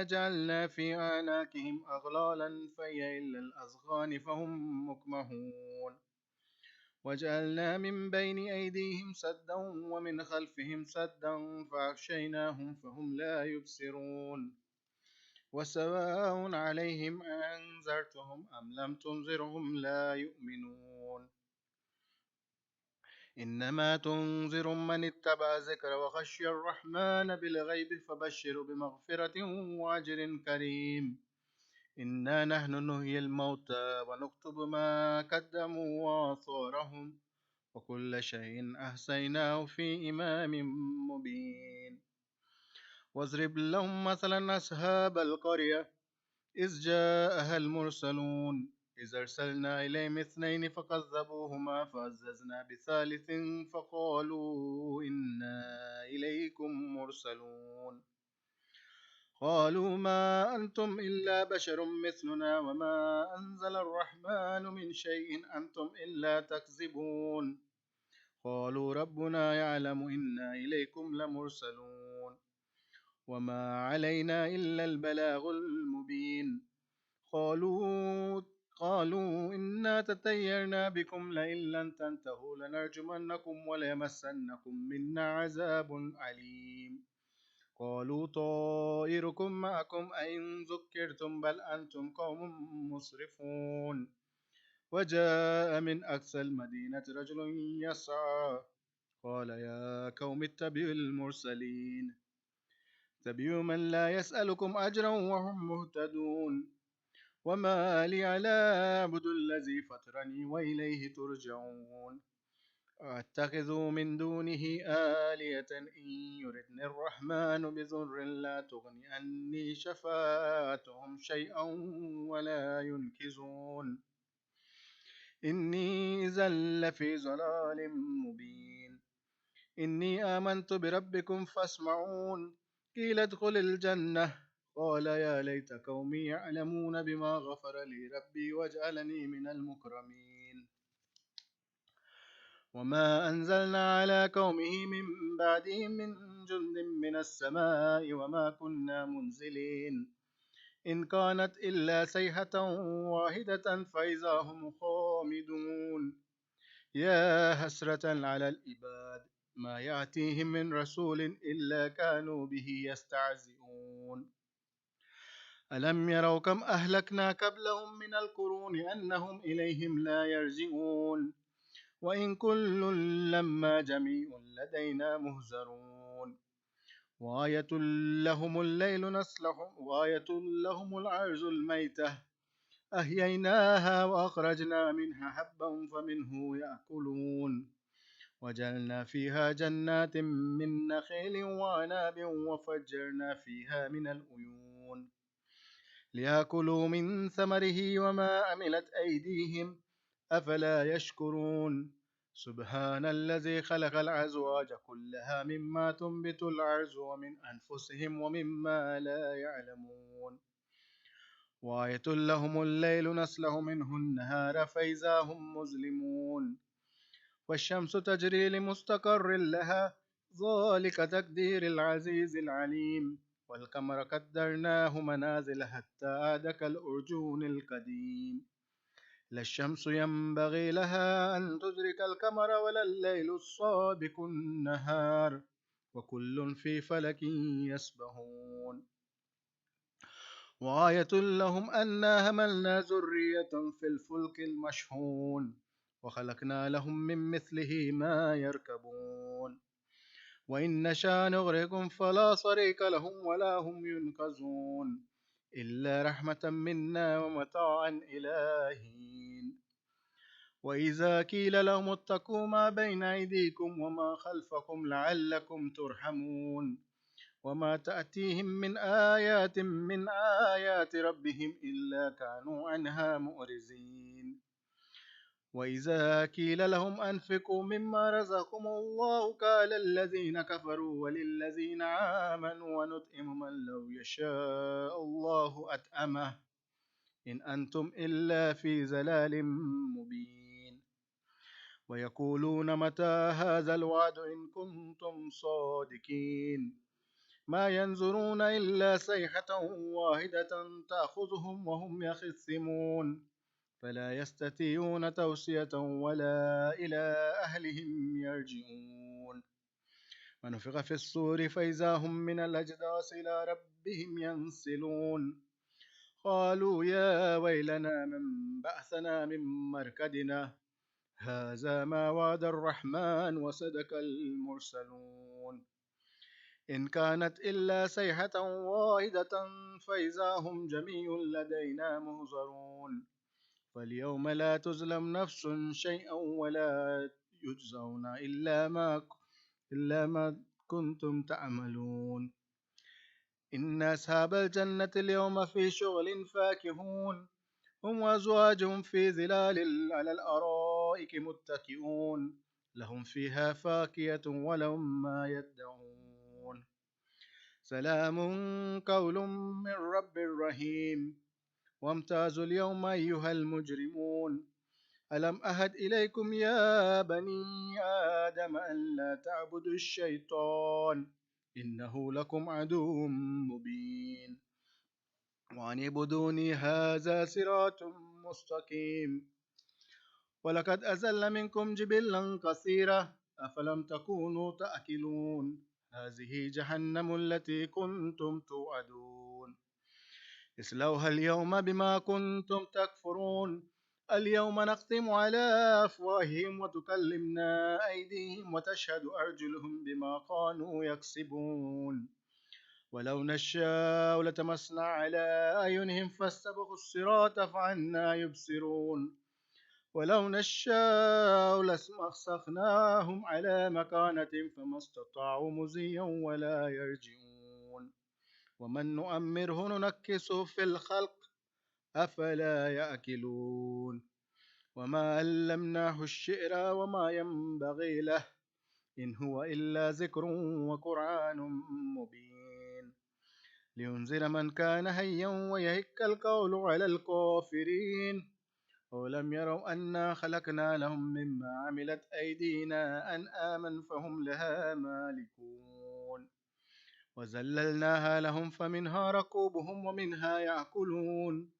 جعلنا في أعناقهم أغلالا فهي إلى الأذقان فهم مقمحون وجعلنا من بين أيديهم سدا ومن خلفهم سدا فأغشيناهم فهم لا يبصرون وسواء عليهم أنذرتهم أم لم تنذرهم لا يؤمنون إنما تنذر من اتبع ذكر وخشي الرحمن بالغيب فبشر بمغفرة وأجر كريم إنا نحن نحيي الموتى ونكتب ما قدموا وآثارهم وكل شيء أحصيناه في إمام مبين واضرب لهم مثلا أصحاب القرية إذ جاءها المرسلون إذ أرسلنا إليهم اثنين فكذبوهما فعززنا بثالث فقالوا إنا إليكم مرسلون قالوا ما أنتم إلا بشر مثلنا وما أنزل الرحمن من شيء أنتم إلا تكذبون قالوا ربنا يعلم إنا إليكم لمرسلون وما علينا إلا البلاغ المبين قالوا قالوا إنا تطيرنا بكم لئن لم تنتهوا لنرجمنكم وليمسنكم منا عذاب أليم قالوا طائركم معكم أئن ذكرتم بل أنتم قوم مسرفون وجاء من أقصى المدينة رجل يسعى قال يا قوم اتبعوا المرسلين اتبعوا من لا يسألكم أجرا وهم مهتدون وما لي لا أعبد الذي فطرني وإليه ترجعون أتخذ من دونه آلية إن يردني الرحمن بضر لا تغني عني شفاعتهم شيئا ولا ينقذون إني إذا لفي ضلال مبين إني آمنت بربكم فاسمعون قيل ادخل الجنة قال يا ليت قومي يعلمون بما غفر لي ربي واجعلني من المكرمين وما أنزلنا على قومه من بعده من جند من السماء وما كنا منزلين إن كانت إلا صيحة واحدة فإذا هم خامدون يا حسرة على العباد ما يأتيهم من رسول إلا كانوا به يستهزئون ألم يروا كم أهلكنا قبلهم من القرون أنهم إليهم لا يرجعون وإن كل لما جميع لدينا مهزرون وآية لهم الليل نسلخ وآية لهم الأرض الميتة أحييناها وأخرجنا منها حبا فمنه يأكلون وجعلنا فيها جنات من نخيل وعناب وفجرنا فيها من العيون ليأكلوا من ثمره وما عملت أيديهم أفلا يشكرون سبحان الذي خلق الأزواج كلها مما تنبت الأرض ومن أنفسهم ومما لا يعلمون وآية لهم الليل نسلخ منه النهار فإذا هم مظلمون والشمس تجري لمستقر لها ذلك تقدير العزيز العليم والقمر قدرناه منازل حتى عاد كالأرجون القديم لا الشمس ينبغي لها أن تدرك القمر ولا الليل السابق النهار وكل في فلك يسبحون وآية لهم أنا حملنا ذرية في الفلك المشحون وخلقنا لهم من مثله ما يركبون وإن نشأ نغرقهم فلا صريخ لهم ولا هم ينقذون إلا رحمة منا ومتاعا إلى حين وإذا قيل لهم اتقوا ما بين أيديكم وما خلفكم لعلكم ترحمون وما تأتيهم من آيات من آيات ربهم إلا كانوا عنها مؤرزين وإذا قيل لهم أنفقوا مما رزقكم الله قال الذين كفروا وللذين آمنوا ونطعم من لو يشاء الله أطعمه إن أنتم إلا في ضلال مبين ويقولون متى هذا الوعد إن كنتم صادقين ما ينظرون إلا صيحة واحدة تأخذهم وهم يخصمون فلا يستطيعون توصية ولا إلى أهلهم يرجعون ونفخ في الصور فإذا هم من الأجداث إلى ربهم ينسلون قالوا يا ويلنا من بعثنا من مركدنا هذا ما وعد الرحمن وصدق المرسلون إن كانت إلا صيحة واحدة فإذا هم جميع لدينا مهزرون فاليوم لا تظلم نفس شيئا ولا يجزون إلا ما كنتم تعملون إن أصحاب الجنة اليوم في شغل فاكهون هم وأزواجهم في ظلال على الأرائك متكئون لهم فيها فاكهة ولهم ما يدعون سلام قول من رب رحيم وامتازوا اليوم أيها المجرمون ألم أهد إليكم يا بني آدم أن لا تعبدوا الشيطان إنه لكم عدو مبين وأن اعبدوني هذا صراط مستقيم ولقد أزل منكم جبلا كثيرا أفلم تكونوا تأكلون هذه جهنم التي كنتم توعدون اصلوها اليوم بما كنتم تكفرون اليوم نختم على أفواههم وتكلمنا أيديهم وتشهد أرجلهم بما كانوا يكسبون ولو نشاء لتمسنا على أعينهم فاستبقوا الصراط فعنا يبصرون ولو نشاء لمسخناهم على مكانتهم فما استطاعوا مزيا ولا يرجعون ومن نؤمره ننكسه في الخلق أفلا يأكلون وما علمناه الشعر وما ينبغي له إن هو إلا ذكر وقرآن مبين لينذر من كان حيا ويهك القول على الكافرين أولم يروا أنا خلقنا لهم مما عملت أيدينا أنعاما فهم لها مالكون وذللناها لهم فمنها ركوبهم ومنها يأكلون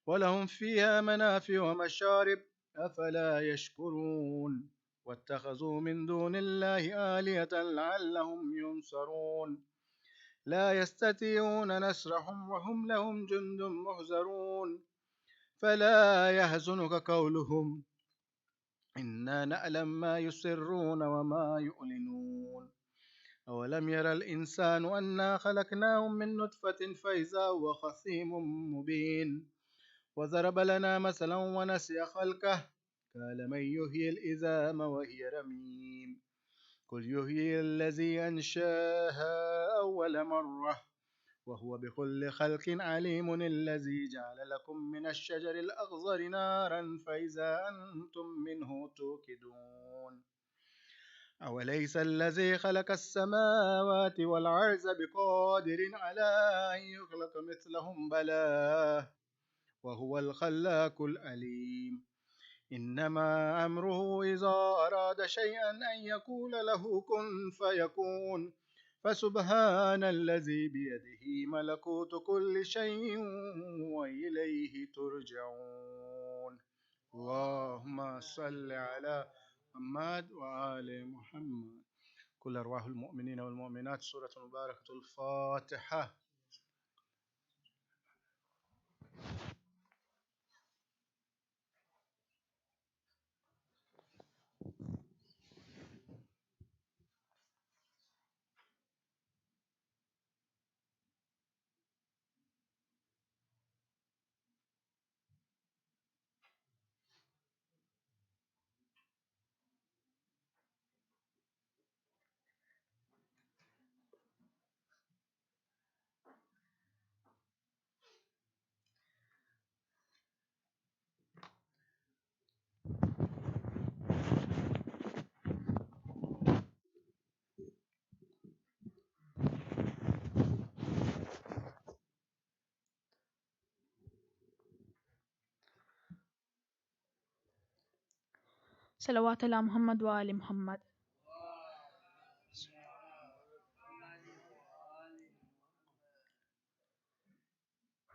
ولهم فيها منافع ومشارب أفلا يشكرون واتخذوا من دون الله آلهة لعلهم ينصرون لا يستطيعون نصرهم وهم لهم جند محضرون فلا يحزنك قولهم إنا نعلم ما يسرون وما يعلنون أولم ير الإنسان أنا خلقناه من نطفة فإذا هو خصيم مبين وضرب لنا مثلا ونسي خلقه قال من يحيي العظام وهي رميم قل يحيي الذي أنشاها أول مرة وهو بكل خلق عليم الذي جعل لكم من الشجر الأخضر نارا فإذا أنتم منه توقدون أوليس الذي خلق السماوات والأرض بقادر على أن يخلق مثلهم بلى وهو الخلاق العليم إنما أمره إذا أراد شيئا أن يقول له كن فيكون فسبحان الذي بيده ملكوت كل شيء وإليه ترجعون اللهم صل على محمد وآل محمد كل أرواح المؤمنين والمؤمنات سورة مباركة الفاتحة. صلوات على محمد وآل محمد.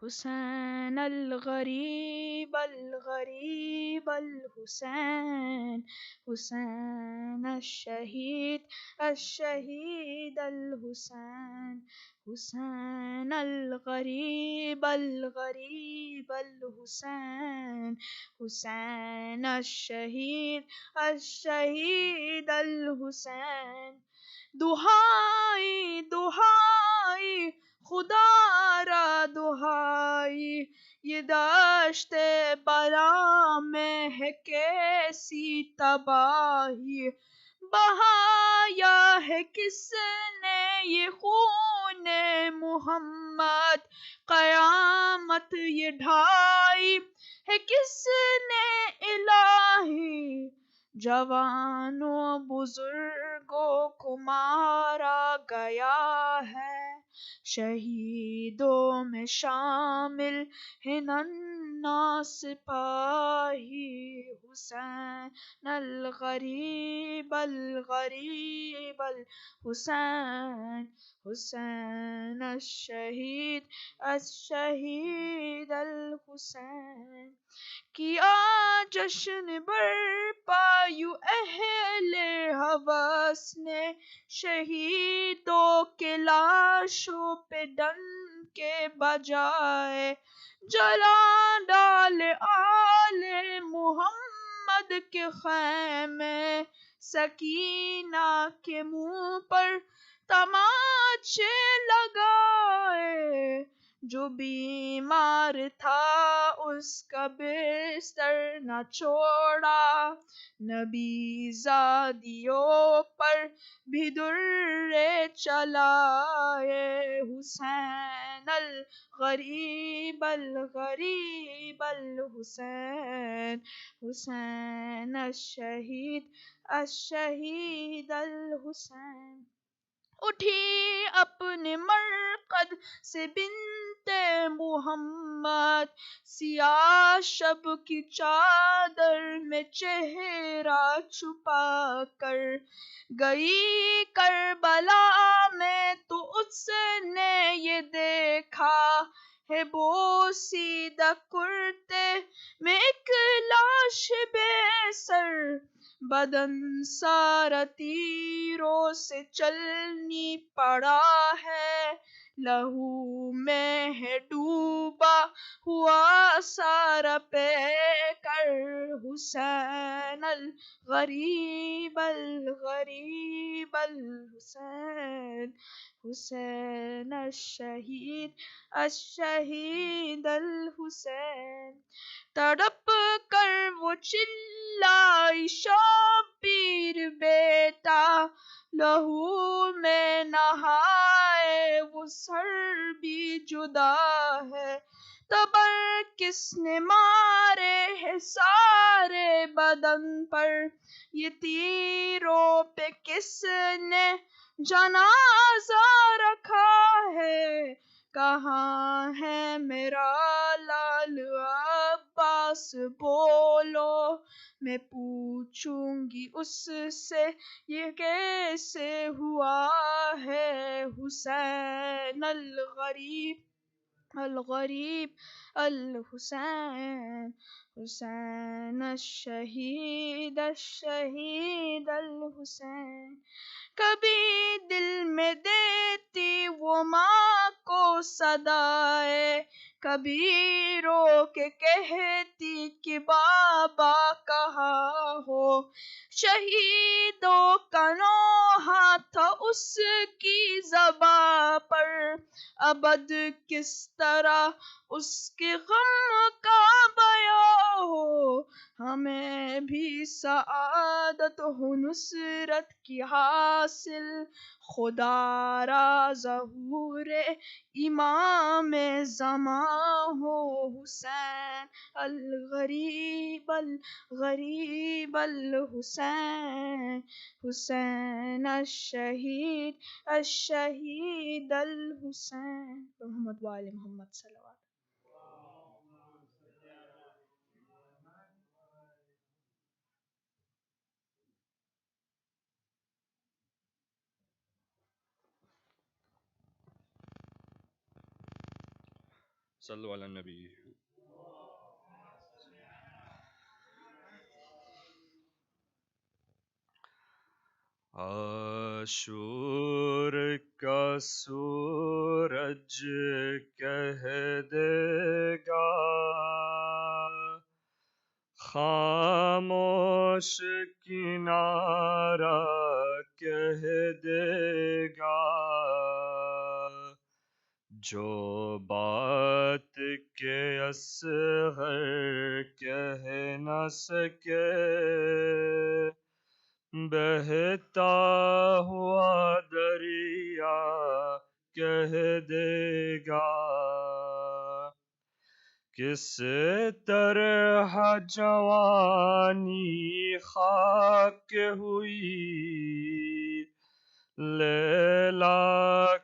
حسین الغریب الغریب الحسین حسین الشہید الشہید الحسین حسین الغریب الغریب الحسین حسین الشہید الشہید الحسین دہائی دہائی خدا را دہائی یہ دشت بلا میں ہے کیسی تباہی بہایا ہے کس نے یہ خون محمد قیامت یہ ڈھائی ہے کس نے الہی جوانوں بزرگوں کو مارا گیا ہے شہیدوں میں شامل ہے ننھا سپاہی حسین الغریب الغریب الحسین حسین الشہید الشہید الحسین کیا جشن برپا یوں اہل ہوس نے شہیدوں کے لاشوں پہ ڈنکے بجائے جلا ڈال آل محمد کے خیمے سکینہ کے منہ پر تماچے لگائے جو بیمار تھا اس کا بستر نہ چھوڑا نبی زادیوں پر بھی درے چلائے حسین الغریب الغریب الحسین حسین الشہید الشہید الحسین اٹھی اپنے مرقد سے بنت محمد سیاہ شب کی چادر میں چہرہ چھپا کر گئی کربلا میں تو اس نے یہ دیکھا ہے بوسیدہ کرتے میں ایک لاش بے سر بدن سارا تیروں سے چلنی پڑا ہے لہو میں ہے ڈوبا ہوا سارا پیکر حسین الغریب الغریب الحسین حسین الشہید الشہید الحسین تڑپ کر وہ چلائی شبیر بیٹا لہو میں نہائے وہ سر بھی جدا ہے تبر کس نے مارے ہے سارے بدن پر یہ تیروں پہ کس نے جنازہ رکھا ہے کہاں ہے میرا لال عباس بولو میں پوچھوں گی اس سے یہ کیسے ہوا ہے حسین الغریب الغریب الحسین حسین الشہید الشہید الحسین کبھی دل میں دیتی وہ ماں کو صدائے کبھی رو کے کہتی کہ بابا کہاں ہو شہیدوں کا نوحہ تھا اس کی زباں پر ابد کس طرح اس کے غم کا بیان ہو ہمیں بھی سعادت ہو نصرت کی حاصل خدا را ظہور امام زمان ہو حسین الغریب الغریب الحسین حسین الشہید الشہید الحسین محمد وآل محمد صلی اللہ علیہ وسلم صلو علی النبی. عاشور کا سورج کہہ دے گا خاموش کنارہ کہہ دے گا جو بات کے اصغر کہہ نہ سکے بہتا ہوا دریا کہہ دے گا کس طرح جوانی خاک ہوئی لیلا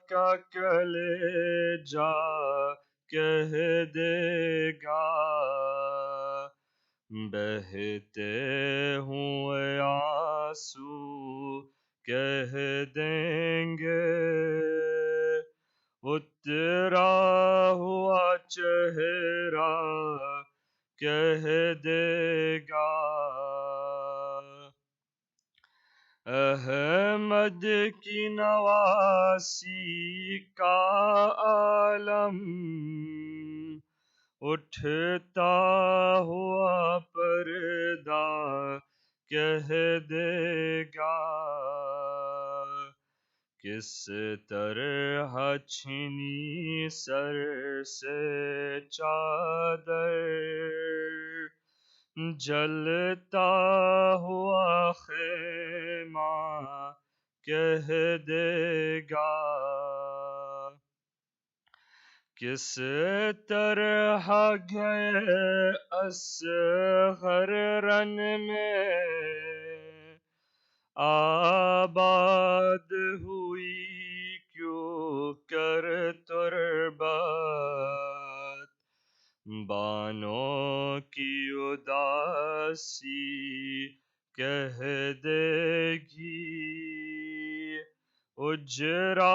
کا کلیجہ کہہ دے گا بہتے ہوئے آنسو کہہ دیں گے اترا ہوا چہرہ کہہ دے گا احمد کی نواسی کا عالم اٹھتا ہوا پردہ کہہ دے گا کس طرح چھنی سر سے چادر جلتا ہوا خیمہ کہہ دے گا کس طرح گئے اصغر رن میں آباد ہوئی کیوں کر تربت بانوں کی اداسی کہہ دے گی اجرا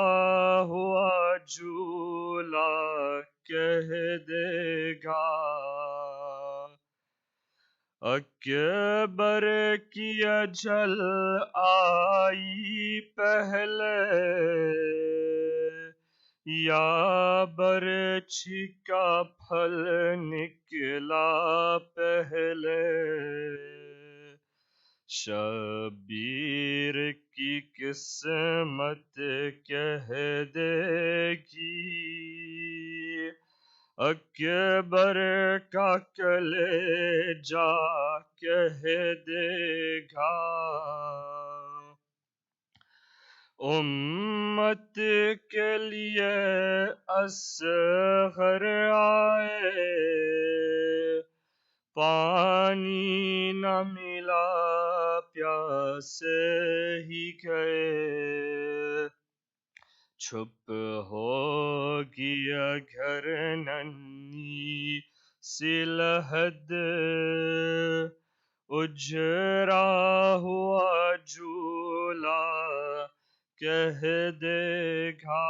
ہوا جھولا کہہ دے گا اکبر کی اجل آئی پہلے یا برچھی کا پھل نکلا پہلے شبیر کی قسمت کہہ دے گی اکبر کا کلیجہ کہہ دے گا امت کے لیے اصغر آئے پانی نہ ملا پیاسے ہی گئے چھپ ہو گیا گھر ننھی سی لحد اجرا ہوا جھولا کہہ دے گا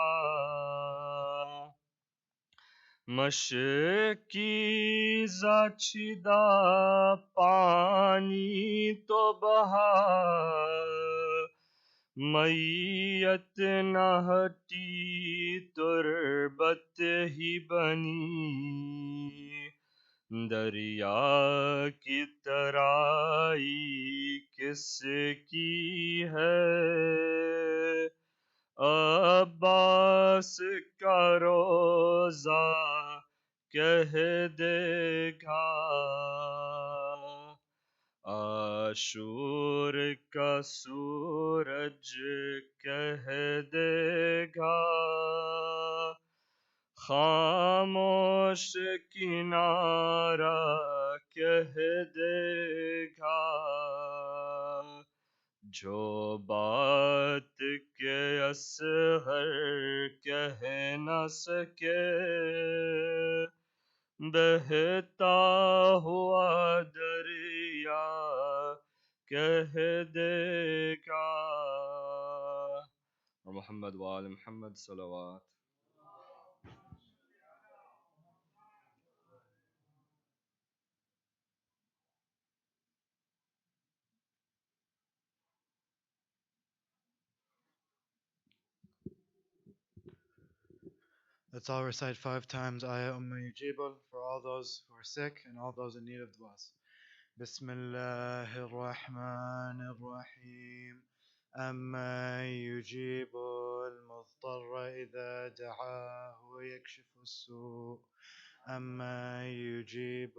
مشکی زاچیدہ پانی تو بہا میت نہ ہٹی تربت ہی بنی دریا کی ترائی کس کی ہے عباس کا روزہ کہہ دے گا عاشور کا سورج کہہ دے گا خاموش کنارہ کہہ دے گا جو بات کے اصغر کہہ نہ سکے بہتا ہوا دریا کہہ دے گا محمد وآل محمد صلوات Let's all recite 5 times Ayah Yujibul for all those who are sick and all those in need of du'as. بسم الله الرحمن الرحيم أما يجيب المضطر إذا دعاه ويكشف السوء أما يجيب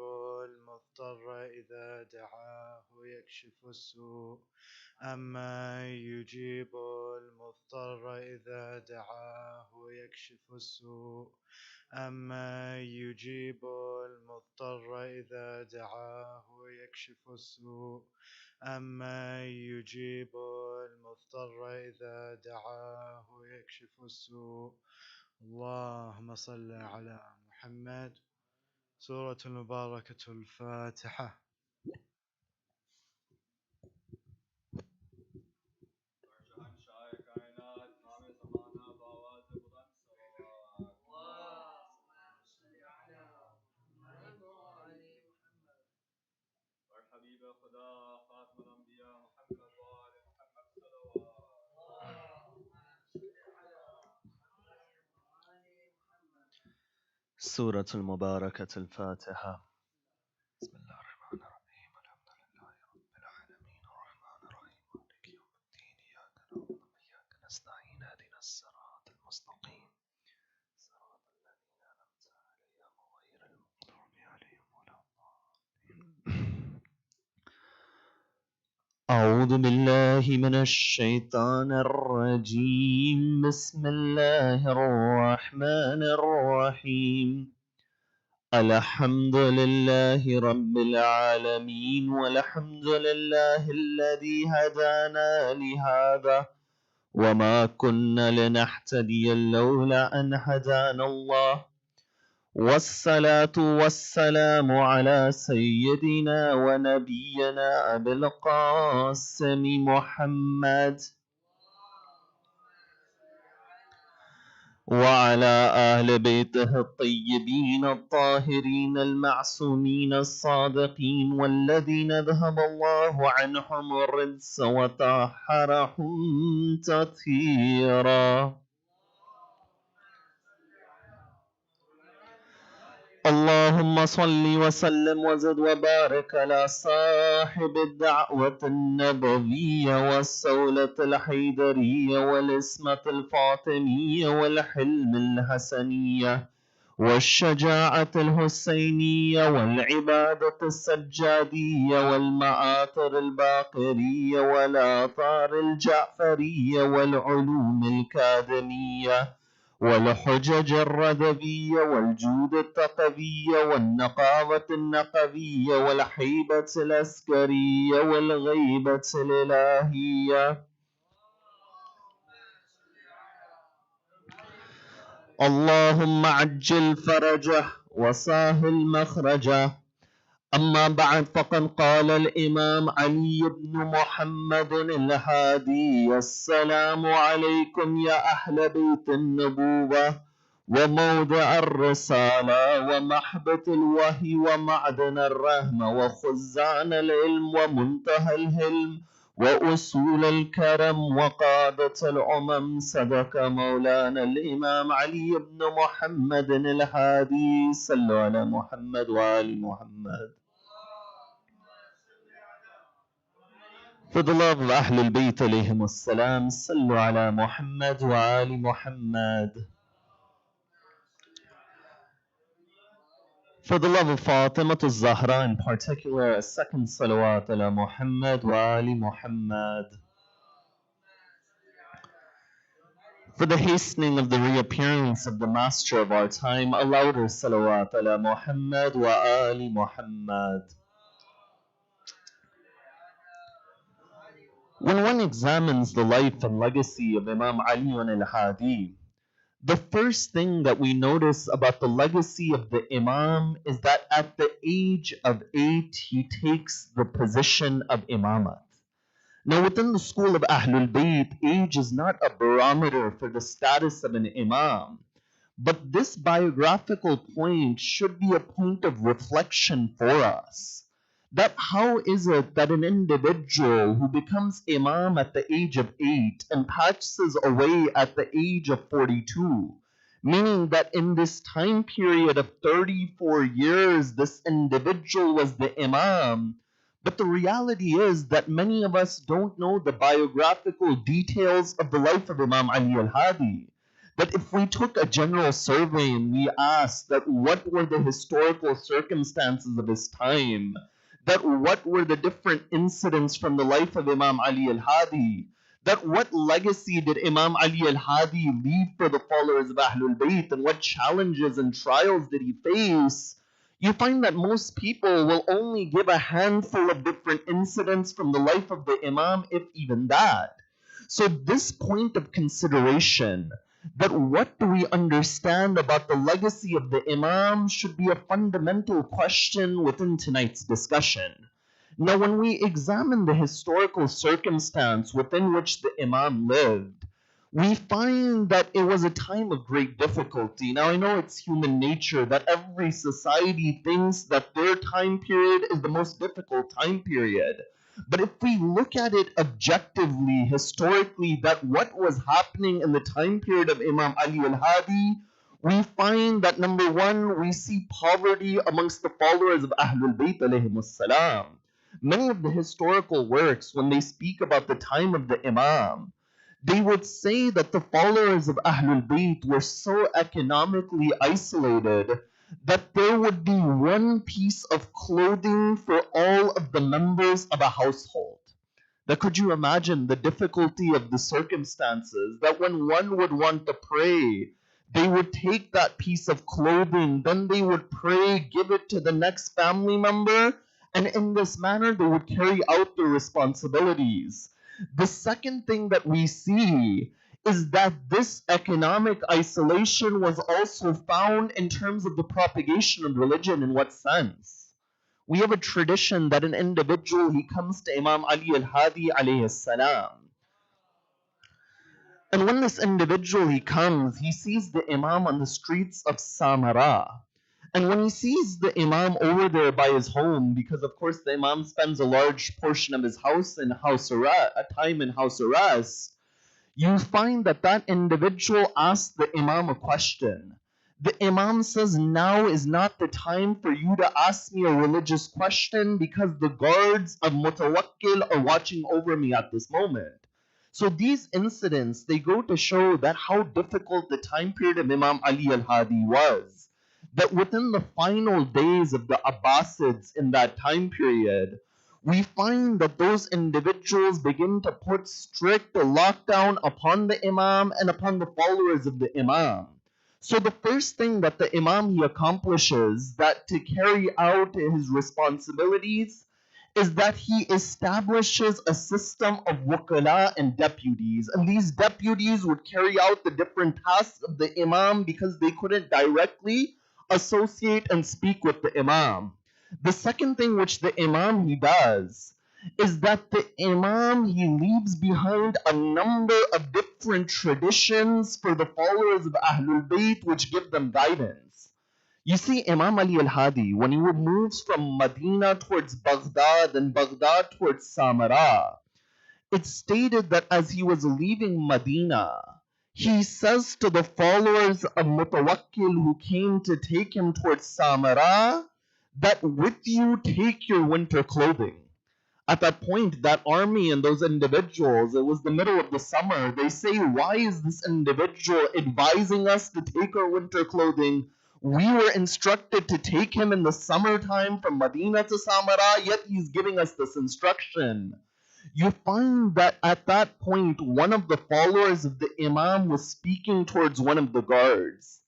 المضطر إذا دعاه ويكشف السوء أما يجيب المضطر إذا دعاه ويكشف السوء أما يجيب المضطر إذا دعاه ويكشف السوء أما يجيب المضطر إذا دعاه ويكشف السوء اللهم صل على محمد. سورة المباركة الفاتحة. سورة المباركة الفاتحة. بسم الله الرحمن الرحيم الحمد لله رب العالمين الرحمن الرحيم مالك يوم الدين إياك نعبد وإياك نستعين اهدنا الصراط المستقيم صراط الذين أنعمت عليهم غير المغضوب عليهم ولا الضالين. أعوذ بالله من الشيطان الرجيم بسم الله الرحمن الرحيم الحمد لله رب العالمين والحمد لله الذي هدانا لهذا وما كنا لنهتدي لولا أن هدانا الله والصلاة والسلام على سيدنا ونبينا أبي القاسم محمد وعلى أهل بيته الطيبين الطاهرين المعصومين الصادقين والذين ذهب الله عنهم الرجس وطهرهم تطهيرا. اللهم صل وسلم وزد وبارك على صاحب الدعوة النبوية والسولة الحيدرية والإسمة الفاطمية والحلم الحسنية والشجاعة الحسينية والعبادة السجادية والمآثر الباقرية والآثار الجعفرية والعلوم الكاذمية والحجج الرذبية والجود التقوية والنقاوة النقوية والحيبة العسكرية والغيبة الإلهية. اللهم عجل فرجه وسهل مخرجه. أما بعد فقد قال الإمام علي بن محمد الهادي السلام عليكم يا أهل بيت النبوة وموضع الرسالة ومحبة الوحي ومعدن الرحمة وخزان العلم ومنتهى الهلم وأصول الكرم وقادة الأمم. صدق مولانا الإمام علي بن محمد الهادي. صلوا على محمد وآل محمد. For the love of Ahlul Bayt alayhim as-salam, sallu ala Muhammad wa ali Muhammad. For the love of Fatima al-Zahra in particular, a second salawat ala Muhammad wa ali Muhammad. For the hastening of the reappearance of the master of our time, a louder salawat ala Muhammad wa ali Muhammad. When one examines the life and legacy of Imam Ali al-Hadi, the first thing that we notice about the legacy of the Imam is that at the age of 8, he takes the position of Imamat. Now, within the school of Ahlul Bayt, age is not a barometer for the status of an Imam, but this biographical point should be a point of reflection for us. That how is it that an individual who becomes Imam at the age of 8 and passes away at the age of 42 meaning that in this time period of 34 years, this individual was the Imam. But the reality is that many of us don't know the biographical details of the life of Imam Ali al-Hadi. That if we took a general survey and we asked that what were the historical circumstances of his time, that what were the different incidents from the life of Imam Ali al-Hadi, that what legacy did Imam Ali al-Hadi leave for the followers of Ahlul Bayt, and what challenges and trials did he face, you find that most people will only give a handful of different incidents from the life of the Imam, if even that. So this point of consideration, that what do we understand about the legacy of the Imam, should be a fundamental question within tonight's discussion. Now, when we examine the historical circumstance within which the Imam lived, we find that it was a time of great difficulty. Now, I know it's human nature that every society thinks that their time period is the most difficult time period. But if we look at it objectively, historically, that what was happening in the time period of Imam Ali al-Hadi, we find that number one, we see poverty amongst the followers of Ahlul Bayt alayhimus salam. Many of the historical works, when they speak about the time of the Imam, they would say that the followers of Ahlul Bayt were so economically isolated that there would be one piece of clothing for all of the members of a household. Now, could you imagine the difficulty of the circumstances that when one would want to pray, they would take that piece of clothing, then they would pray, give it to the next family member, and in this manner they would carry out their responsibilities. The second thing that we see is that this economic isolation was also found in terms of the propagation of religion. In what sense? We have a tradition that an individual, he comes to Imam Ali al-Hadi alayhi salam. And when this individual, he comes, he sees the Imam on the streets of Samara. And when he sees the Imam over there by his home, because of course the Imam spends a large portion of his house in house arrest, a time in house arrest, you find that that individual asks the Imam a question. The Imam says, now is not the time for you to ask me a religious question because the guards of Mutawakkil are watching over me at this moment. So these incidents, they go to show that how difficult the time period of Imam Ali al-Hadi was. That within the final days of the Abbasids in that time period, we find that those individuals begin to put strict lockdown upon the Imam and upon the followers of the Imam. So the first thing that the Imam, he accomplishes, that to carry out his responsibilities, is that he establishes a system of wukala and deputies. And these deputies would carry out the different tasks of the Imam because they couldn't directly associate and speak with the Imam. The second thing which the Imam, he does is that the Imam, he leaves behind a number of different traditions for the followers of Ahlul Bayt which give them guidance. You see, Imam Ali al-Hadi, when he moves from Medina towards Baghdad and Baghdad towards Samara, it's stated that as he was leaving Medina, he says to the followers of Mutawakkil who came to take him towards Samara, that with you take your winter clothing. At that point, that army and those individuals, it was the middle of the summer, they say, why is this individual advising us to take our winter clothing? We were instructed to take him in the summertime from Medina to Samara, yet he's giving us this instruction. You find that at that point, one of the followers of the Imam was speaking towards one of the guards.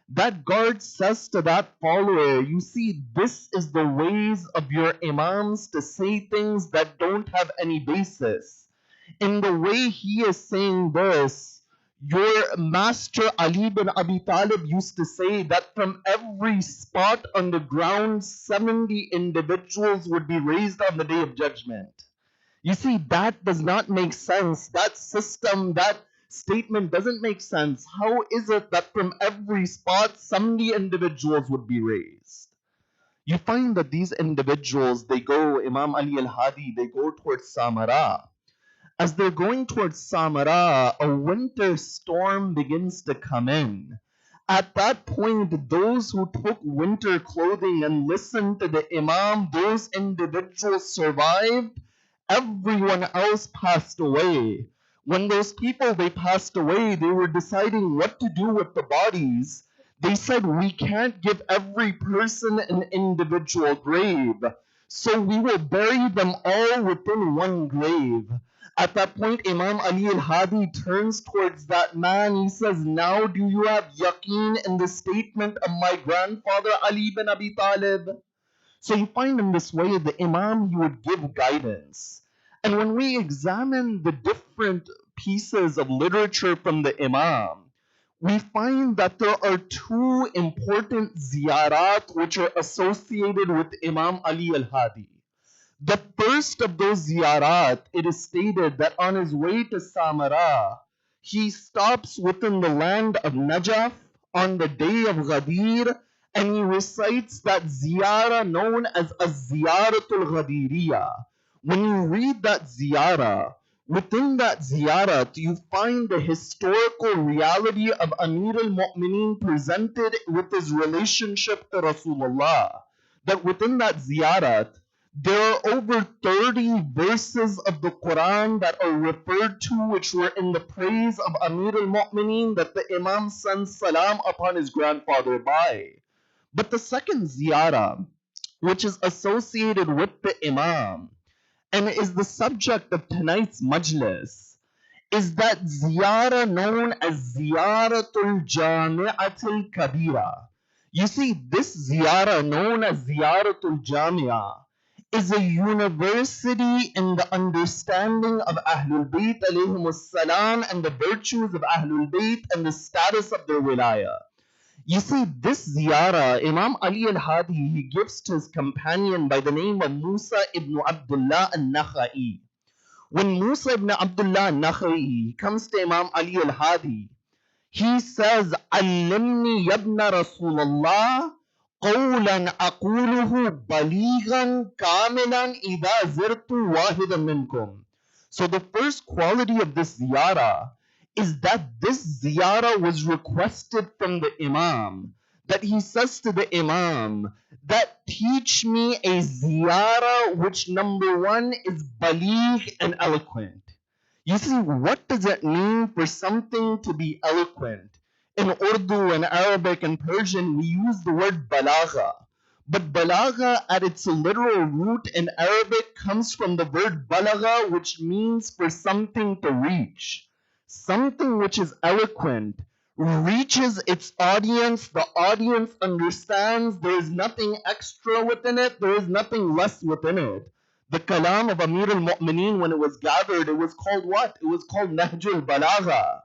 That guard says to that follower, you see, this is the ways of your Imams to say things that don't have any basis. In the way he is saying this, your master Ali bin Abi Talib used to say that from every spot on the ground, 70 individuals would be raised on the day of judgment. You see, that does not make sense. That system, that statement doesn't make sense. How is it that from every spot 70 individuals would be raised? You find that these individuals, they go, Imam Ali al-Hadi, they go towards Samara. As they're going towards Samara, a winter storm begins to come in. At that point, those who took winter clothing and listened to the Imam, those individuals survived. Everyone else passed away. When those people they passed away, they were deciding what to do with the bodies. They said, we can't give every person an individual grave, so we will bury them all within one grave. At that point, Imam Ali al-Hadi turns towards that man. He says, now do you have yaqeen in the statement of my grandfather Ali bin Abi Talib? So you find in this way the Imam, he would give guidance. And when we examine the different pieces of literature from the Imam, we find that there are two important ziyarat which are associated with Imam Ali al-Hadi. The first of those ziyarat, it is stated that on his way to Samara, he stops within the land of Najaf on the day of Ghadir, and he recites that ziyarah known as a ziyaratul Ghadiriyah. When you read that ziyarah, within that ziyarat, you find the historical reality of Amir al-Mu'mineen presented with his relationship to Rasulullah. That within that ziyarat, there are over 30 verses of the Quran that are referred to which were in the praise of Amir al-Mu'mineen that the Imam sends salam upon his grandfather by. But the second ziyarah, which is associated with the Imam and is the subject of tonight's majlis, is that ziyarah known as Ziyaratul Jami'atul Kabira. You see, this ziyarah known as Ziyaratul Jami'ah is a university in the understanding of Ahlul Bayt alayhimus salam and the virtues of Ahlul Bayt and the status of their wilayah. You see, this ziyarah, Imam Ali al-Hadi, he gives to his companion by the name of Musa ibn Abdullah al-Naqi. When Musa ibn Abdullah al-Naqi comes to Imam Ali al-Hadi, he says, Allimni yabna Rasulallah قولا أقوله بليغا كاملا إذا زرت واحدا منكم. So the first quality of this ziyarah is that this ziyarah was requested from the Imam. That he says to the Imam, that teach me a ziyarah which number one is baligh and eloquent. You see, what does it mean for something to be eloquent? In Urdu and Arabic and Persian, we use the word balagha. But balagha at its literal root in Arabic comes from the word balagha, which means for something to reach. Something which is eloquent reaches its audience, the audience understands, there is nothing extra within it, there is nothing less within it. The kalam of Amir al-Mu'mineen, when it was gathered, it was called what? It was called Nahjul Balagha.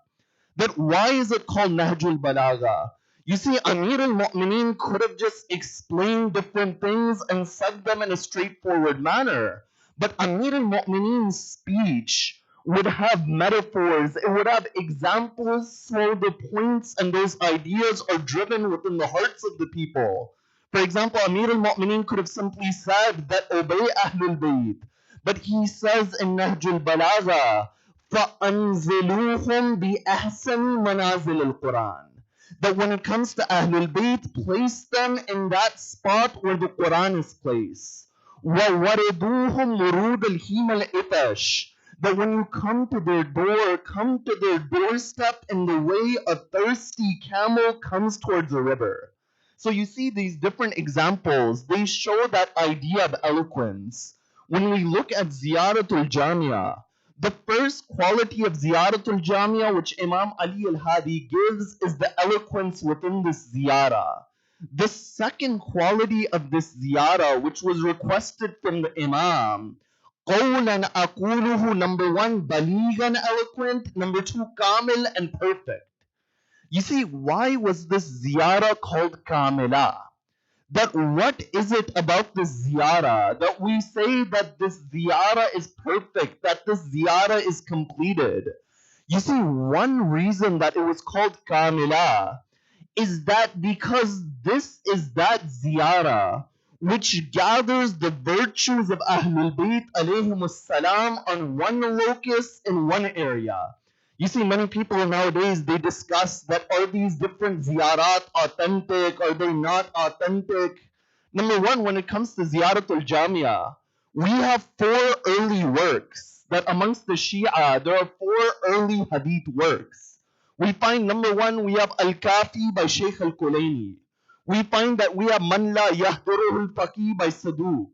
But why is it called Nahjul Balagha? You see, Amir al-Mu'mineen could have just explained different things and said them in a straightforward manner. But Amir al-Mu'mineen's speech would have metaphors, it would have examples, so the points and those ideas are driven within the hearts of the people. For example, Amir al-Mu'mineen could have simply said that obey Ahlul Bayt. But he says in Nahjul Balagha, فَأَنزِلُوهُمْ بِأَحْسَنِ مَنَازِلِ الْقُرْآنِ. That when it comes to Ahlul Bayt, place them in that spot where the Quran is placed. وَوَرِدُوهُمْ وُرُودَ الْهِيمَ الْإِتَشِ. That when you come to their door, come to their doorstep in the way a thirsty camel comes towards a river. So you see these different examples, they show that idea of eloquence. When we look at Ziyaratul Jamia, the first quality of Ziyaratul Jamia which Imam Ali al-Hadi gives is the eloquence within this ziyarah. The second quality of this ziyarah which was requested from the Imam, قَوْلًا أَقُولُهُ, number one, balighan, eloquent, number two, kamil and perfect. You see, why was this ziyarah called kamila? That what is it about this ziyarah that we say that this ziyarah is perfect, that this ziyarah is completed? You see, one reason that it was called kamila is that because this is that ziyarah which gathers the virtues of Ahlul Bayt alayhimus salam on one locus in one area. You see, many people nowadays, they discuss that are these different ziyarat authentic, are they not authentic? Number one, when it comes to Ziyaratul Jamia, we have four early works that amongst the Shia, there are four early hadith works. We find number one, we have Al-Kafi by Shaykh Al-Kulaini. We find that we have Man La Yahduruhu Al-Faqih by Saduq.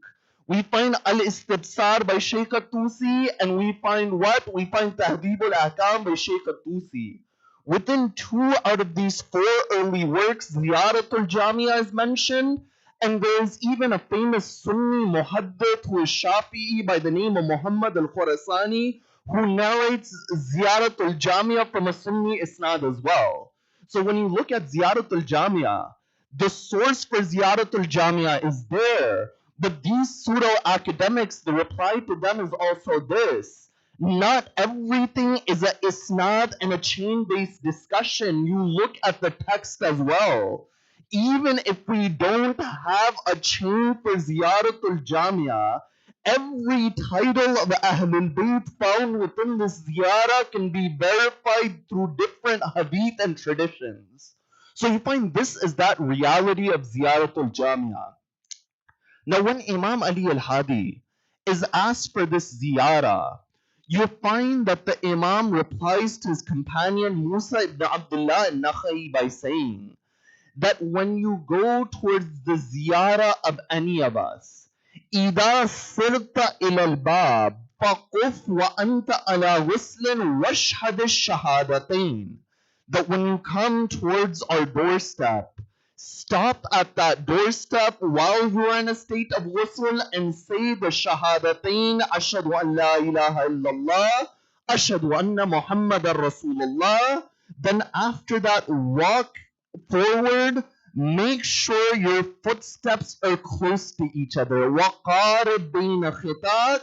We find Al-Istibsar by Shaykh Al-Tusi, and we find what? We find Tahdib al-Ahkam by Shaykh Al-Tusi. Within two out of these four early works, Ziyaratul Jamia is mentioned, and there is even a famous Sunni muhaddith who is Shafi'i by the name of Muhammad al-Khurasani, who narrates Ziyaratul Jamia from a Sunni isnad as well. So when you look at Ziyaratul Jamia, the source for Ziyaratul Jamia is there. But these pseudo-academics, the reply to them is also this. Not everything is a isnad and a chain-based discussion. You look at the text as well. Even if we don't have a chain for Ziyaratul Jamia, every title of Ahlul Bayt found within this ziyarah can be verified through different hadith and traditions. So you find this is that reality of Ziyaratul Jamia. Now, when Imam Ali al-Hadi is asked for this ziyarah, you find that the Imam replies to his companion Musa ibn Abdullah al-Naqi by saying that when you go towards the ziyarah of any of us, إِذَا صِرْتَ إِلَى الْبَابِ فَقُفْ وَأَنْتَ عَلَى غُسْلٍ وَاشْهَدِ الشَّهَادَتَيْنِ, that when you come towards our doorstep, stop at that doorstep while you are in a state of ghusl and say the shahadatain, ashhadu an la ilaha illallah, ashhadu anna muhammadan rasulullah. Then after that, walk forward, make sure your footsteps are close to each other. وَقَارِبْ بَيْنَ خِطَاكَ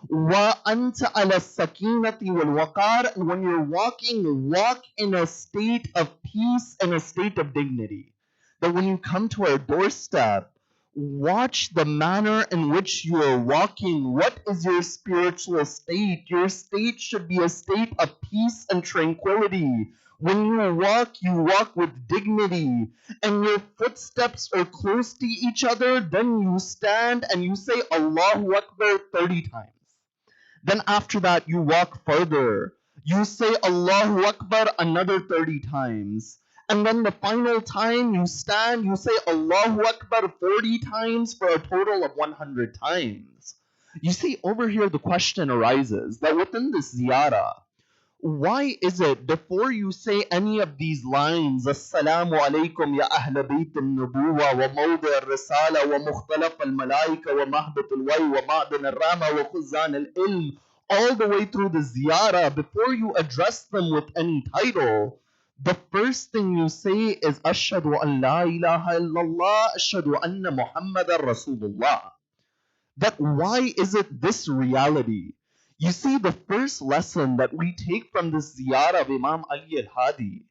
وَأَنْتَ عَلَى السَّكِينَةِ وَالْوَقَارِ. And when you're walking, walk in a state of peace and a state of dignity. That when you come to our doorstep, watch the manner in which you are walking. What is your spiritual state? Your state should be a state of peace and tranquility. When you walk with dignity, and your footsteps are close to each other, then you stand and you say Allahu Akbar 30 times. Then after that, you walk further. You say Allahu Akbar another 30 times. And then the final time you stand, you say Allahu Akbar 40 times for a total of 100 times. You see, over here the question arises that within this ziyarah, why is it before you say any of these lines, Assalamu alaikum ya Ahl Bayt al-Nubuwa wa Mawdi al-Risala wa Mukhtalaf al-Malaika wa Mahbat al-Way wa Ma'dan al-Rama wa Khuzan al-Ilm, all the way through the ziyarah, before you address them with any title, the first thing you say is Ashhadu an la ilaha illallah, Ashhadu anna Muhammadan Rasulullah. That why is it this reality? You see, the first lesson that we take from this ziyarah of Imam Ali al-Hadi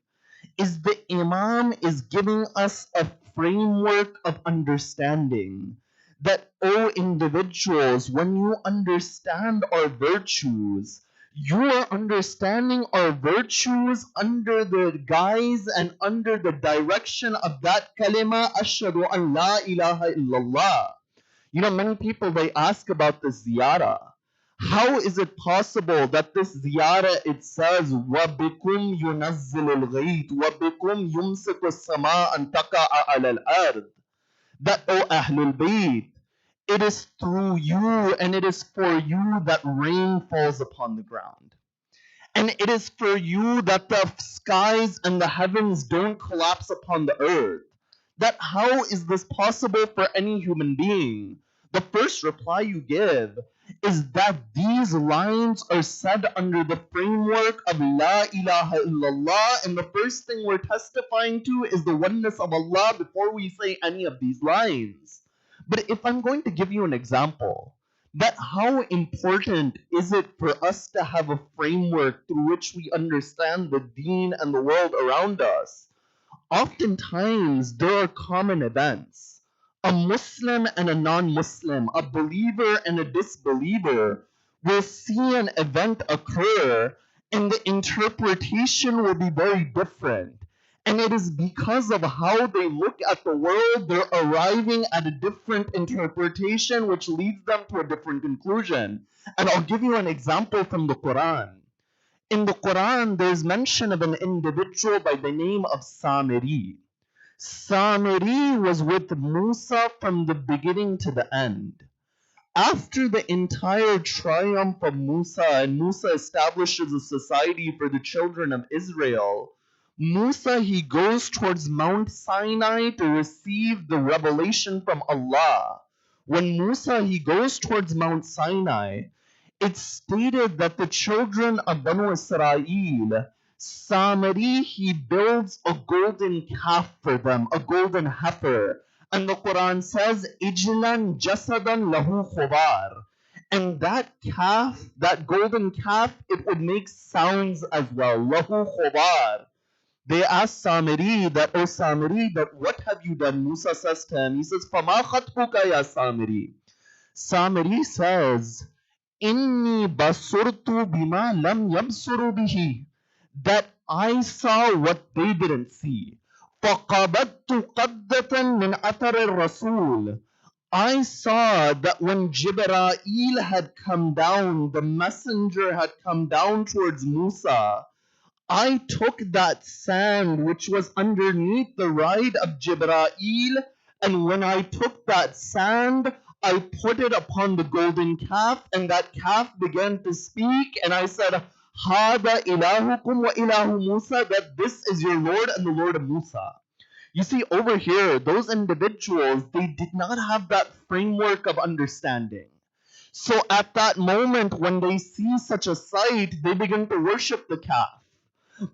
is the Imam is giving us a framework of understanding that, oh individuals, when you understand our virtues, you are understanding our virtues under the guise and under the direction of that kalima, Ashhadu an la ilaha illallah. You know, many people, they ask about this ziyarah. How is it possible that this ziyarah, it says, وَبِكُمْ يُنَزِّلُ الْغَيْثِ وَبِكُمْ يُمْسِكُ السَّمَاءَ أَن تَقَعَ عَلَى الْأَرْضِ, that, O Ahlul Bayt, it is through you and it is for you that rain falls upon the ground. And it is for you that the skies and the heavens don't collapse upon the earth. That how is this possible for any human being? The first reply you give is that these lines are said under the framework of La ilaha illallah, and the first thing we're testifying to is the oneness of Allah before we say any of these lines. But if I'm going to give you an example, that how important is it for us to have a framework through which we understand the deen and the world around us? Oftentimes, there are common events. A Muslim and a non-Muslim, a believer and a disbeliever will see an event occur, and the interpretation will be very different. And it is because of how they look at the world, they're arriving at a different interpretation, which leads them to a different conclusion. And I'll give you an example from the Quran. In the Quran, there's mention of an individual by the name of Samiri. Samiri was with Musa from the beginning to the end. After the entire triumph of Musa, and Musa establishes a society for the children of Israel, Musa, he goes towards Mount Sinai to receive the revelation from Allah. When Musa, he goes towards Mount Sinai, it's stated that the children of Banu Israel, Samari, he builds a golden calf for them, a golden heifer. And the Quran says, Ijlan jasadan lahu khubar. And that calf, that golden calf, it would make sounds as well. Lahu khubar. They ask Samiri that, oh Samiri, that what have you done? Musa says to him, he says, Fama khatbuka ya Samiri. Samiri says, Inni basurtu bima lam yabsuru bihi. That I saw what they didn't see. فَقَبَضْتُ قَبْضَةً مِنْ أَثَرِ الرَّسُولِ. I saw that when Jibreel had come down, the messenger had come down towards Musa, I took that sand which was underneath the ride of Jibreel, and when I took that sand, I put it upon the golden calf, and that calf began to speak, and I said, Hada ilahukum wa ilahu Musa, that this is your Lord and the Lord of Musa. You see, over here, those individuals, they did not have that framework of understanding. So at that moment, when they see such a sight, they begin to worship the calf.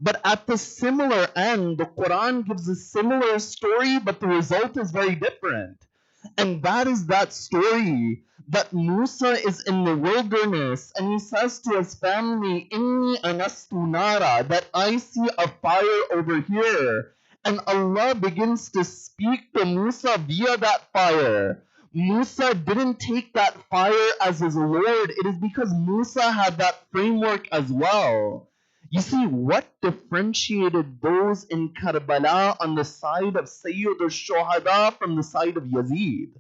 But at the similar end, the Quran gives a similar story, but the result is very different. And that is that story that Musa is in the wilderness and he says to his family, Inni anastu nara, that I see a fire over here. And Allah begins to speak to Musa via that fire. Musa didn't take that fire as his Lord. It is because Musa had that framework as well. You see, what differentiated those in Karbala on the side of Sayyid al-Shahadat from the side of Yazid?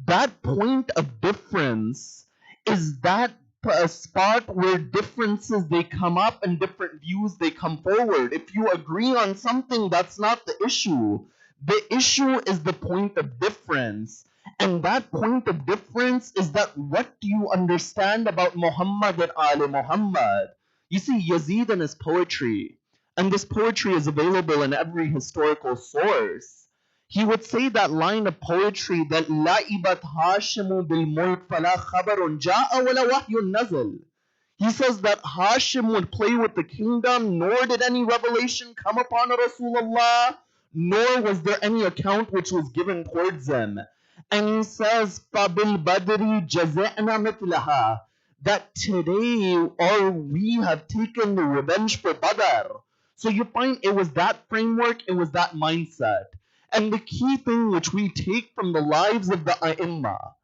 That point of difference is that a spot where differences, they come up and different views, they come forward. If you agree on something, that's not the issue. The issue is the point of difference. And that point of difference is that what do you understand about Muhammad and Ali Muhammad? You see, Yazid and his poetry, and this poetry is available in every historical source. He would say that line of poetry that La'ibat Hashimu bil mulk fala khabarun ja'a wala wahyun nazal. He says that Hashim would play with the kingdom, nor did any revelation come upon Rasulullah, nor was there any account which was given towards him. And he says, Fabil Badri jaza'na mitlaha, that today or we have taken the revenge for Badr. So you find it was that framework, it was that mindset. And the key thing which we take from the lives of the A'imma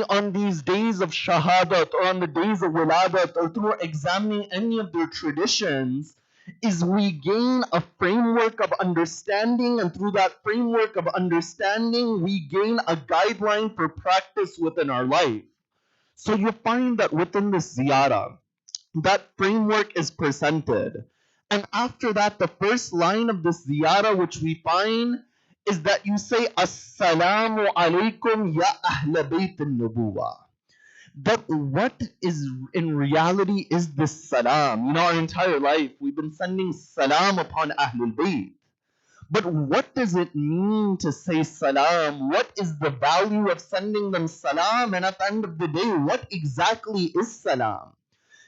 on these days of Shahadat or on the days of Wiladat or through examining any of their traditions is we gain a framework of understanding, and through that framework of understanding we gain a guideline for practice within our life. So you find that within this ziyarah, that framework is presented. And after that, the first line of this ziyarah which we find is that you say, Assalamu alaikum ya ahla bayt al-nubuwa. That what is in reality is this salam. You know, our entire life, we've been sending salam upon Ahlul Bayt. But what does it mean to say salam? What is the value of sending them salam? And at the end of the day, what exactly is salam?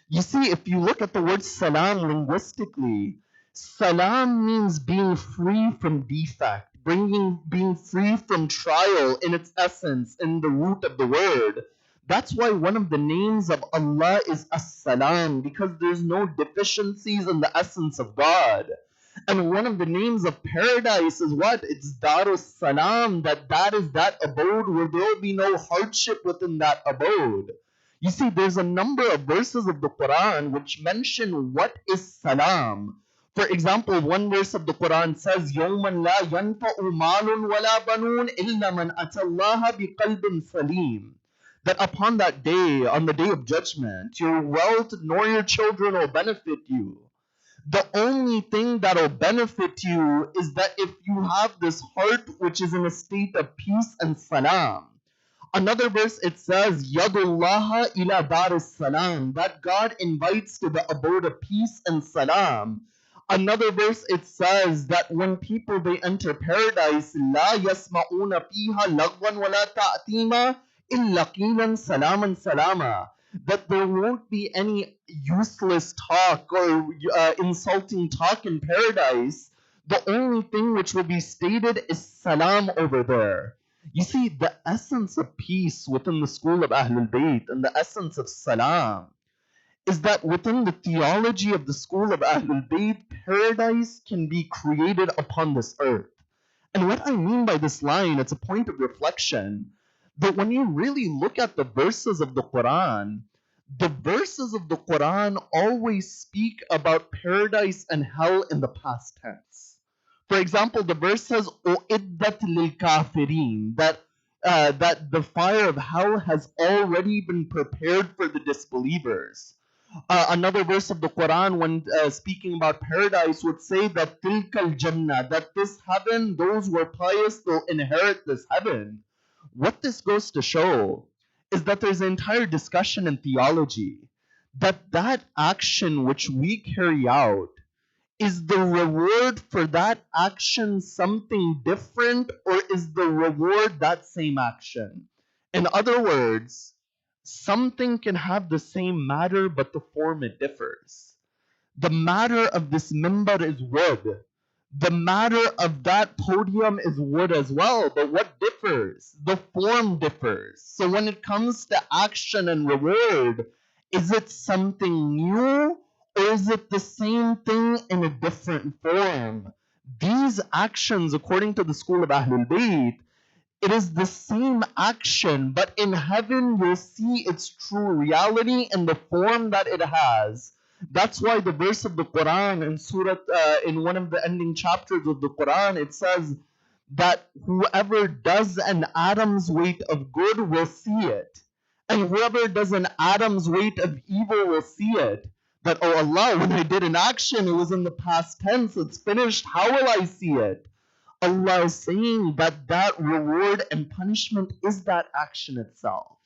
You see, if you look at the word salam linguistically, salam means being free from defect, being free from trial in its essence, in the root of the word. That's why one of the names of Allah is As-Salam, because there's no deficiencies in the essence of God. And one of the names of paradise is what? It's Darus Salam, that is that abode where there will be no hardship within that abode. You see, there's a number of verses of the Quran which mention what is salam. For example, one verse of the Quran says, يَوْمًا لَا يَنْفَعُ مَالٌ وَلَا بَنُونَ إِلَّا مَنْ أَتَى اللَّهَ بِقَلْبٍ سَلِيمٍ. That upon that day, on the day of judgment, your wealth nor your children will benefit you. The only thing that will benefit you is that if you have this heart which is in a state of peace and salam. Another verse it says, Yadullaha ila dar salam, that God invites to the abode of peace and salam. Another verse it says that when people they enter paradise, La yasma'una fiha lagwan wala ta'tima illa qilan salaman salama. That there won't be any useless talk or insulting talk in paradise. The only thing which will be stated is salam over there. You see, the essence of peace within the school of Ahlul Bayt and the essence of salam is that within the theology of the school of Ahlul Bayt, paradise can be created upon this earth. And what I mean by this line, it's a point of reflection, that when you really look at the verses of the Quran always speak about paradise and hell in the past tense. For example, the verse says, "U'iddat lil kafirin," that the fire of hell has already been prepared for the disbelievers. Another verse of the Quran, when speaking about paradise, would say that tilkal jannah, that this heaven, those who are pious, will inherit this heaven. What this goes to show is that there's an entire discussion in theology that action which we carry out, is the reward for that action something different, or is the reward that same action? In other words, something can have the same matter, but the form it differs. The matter of this mimbar is wood. The matter of that podium is wood as well, but what differs? The form differs. So when it comes to action and reward, is it something new, or is it the same thing in a different form? These actions, according to the school of Ahlul Bayt, it is the same action, but in heaven you'll see its true reality and the form that it has. That's why the verse of the Quran in in one of the ending chapters of the Quran, it says that whoever does an atom's weight of good will see it, and whoever does an atom's weight of evil will see it. That, oh Allah, when I did an action, it was in the past tense, it's finished, how will I see it? Allah is saying that that reward and punishment is that action itself.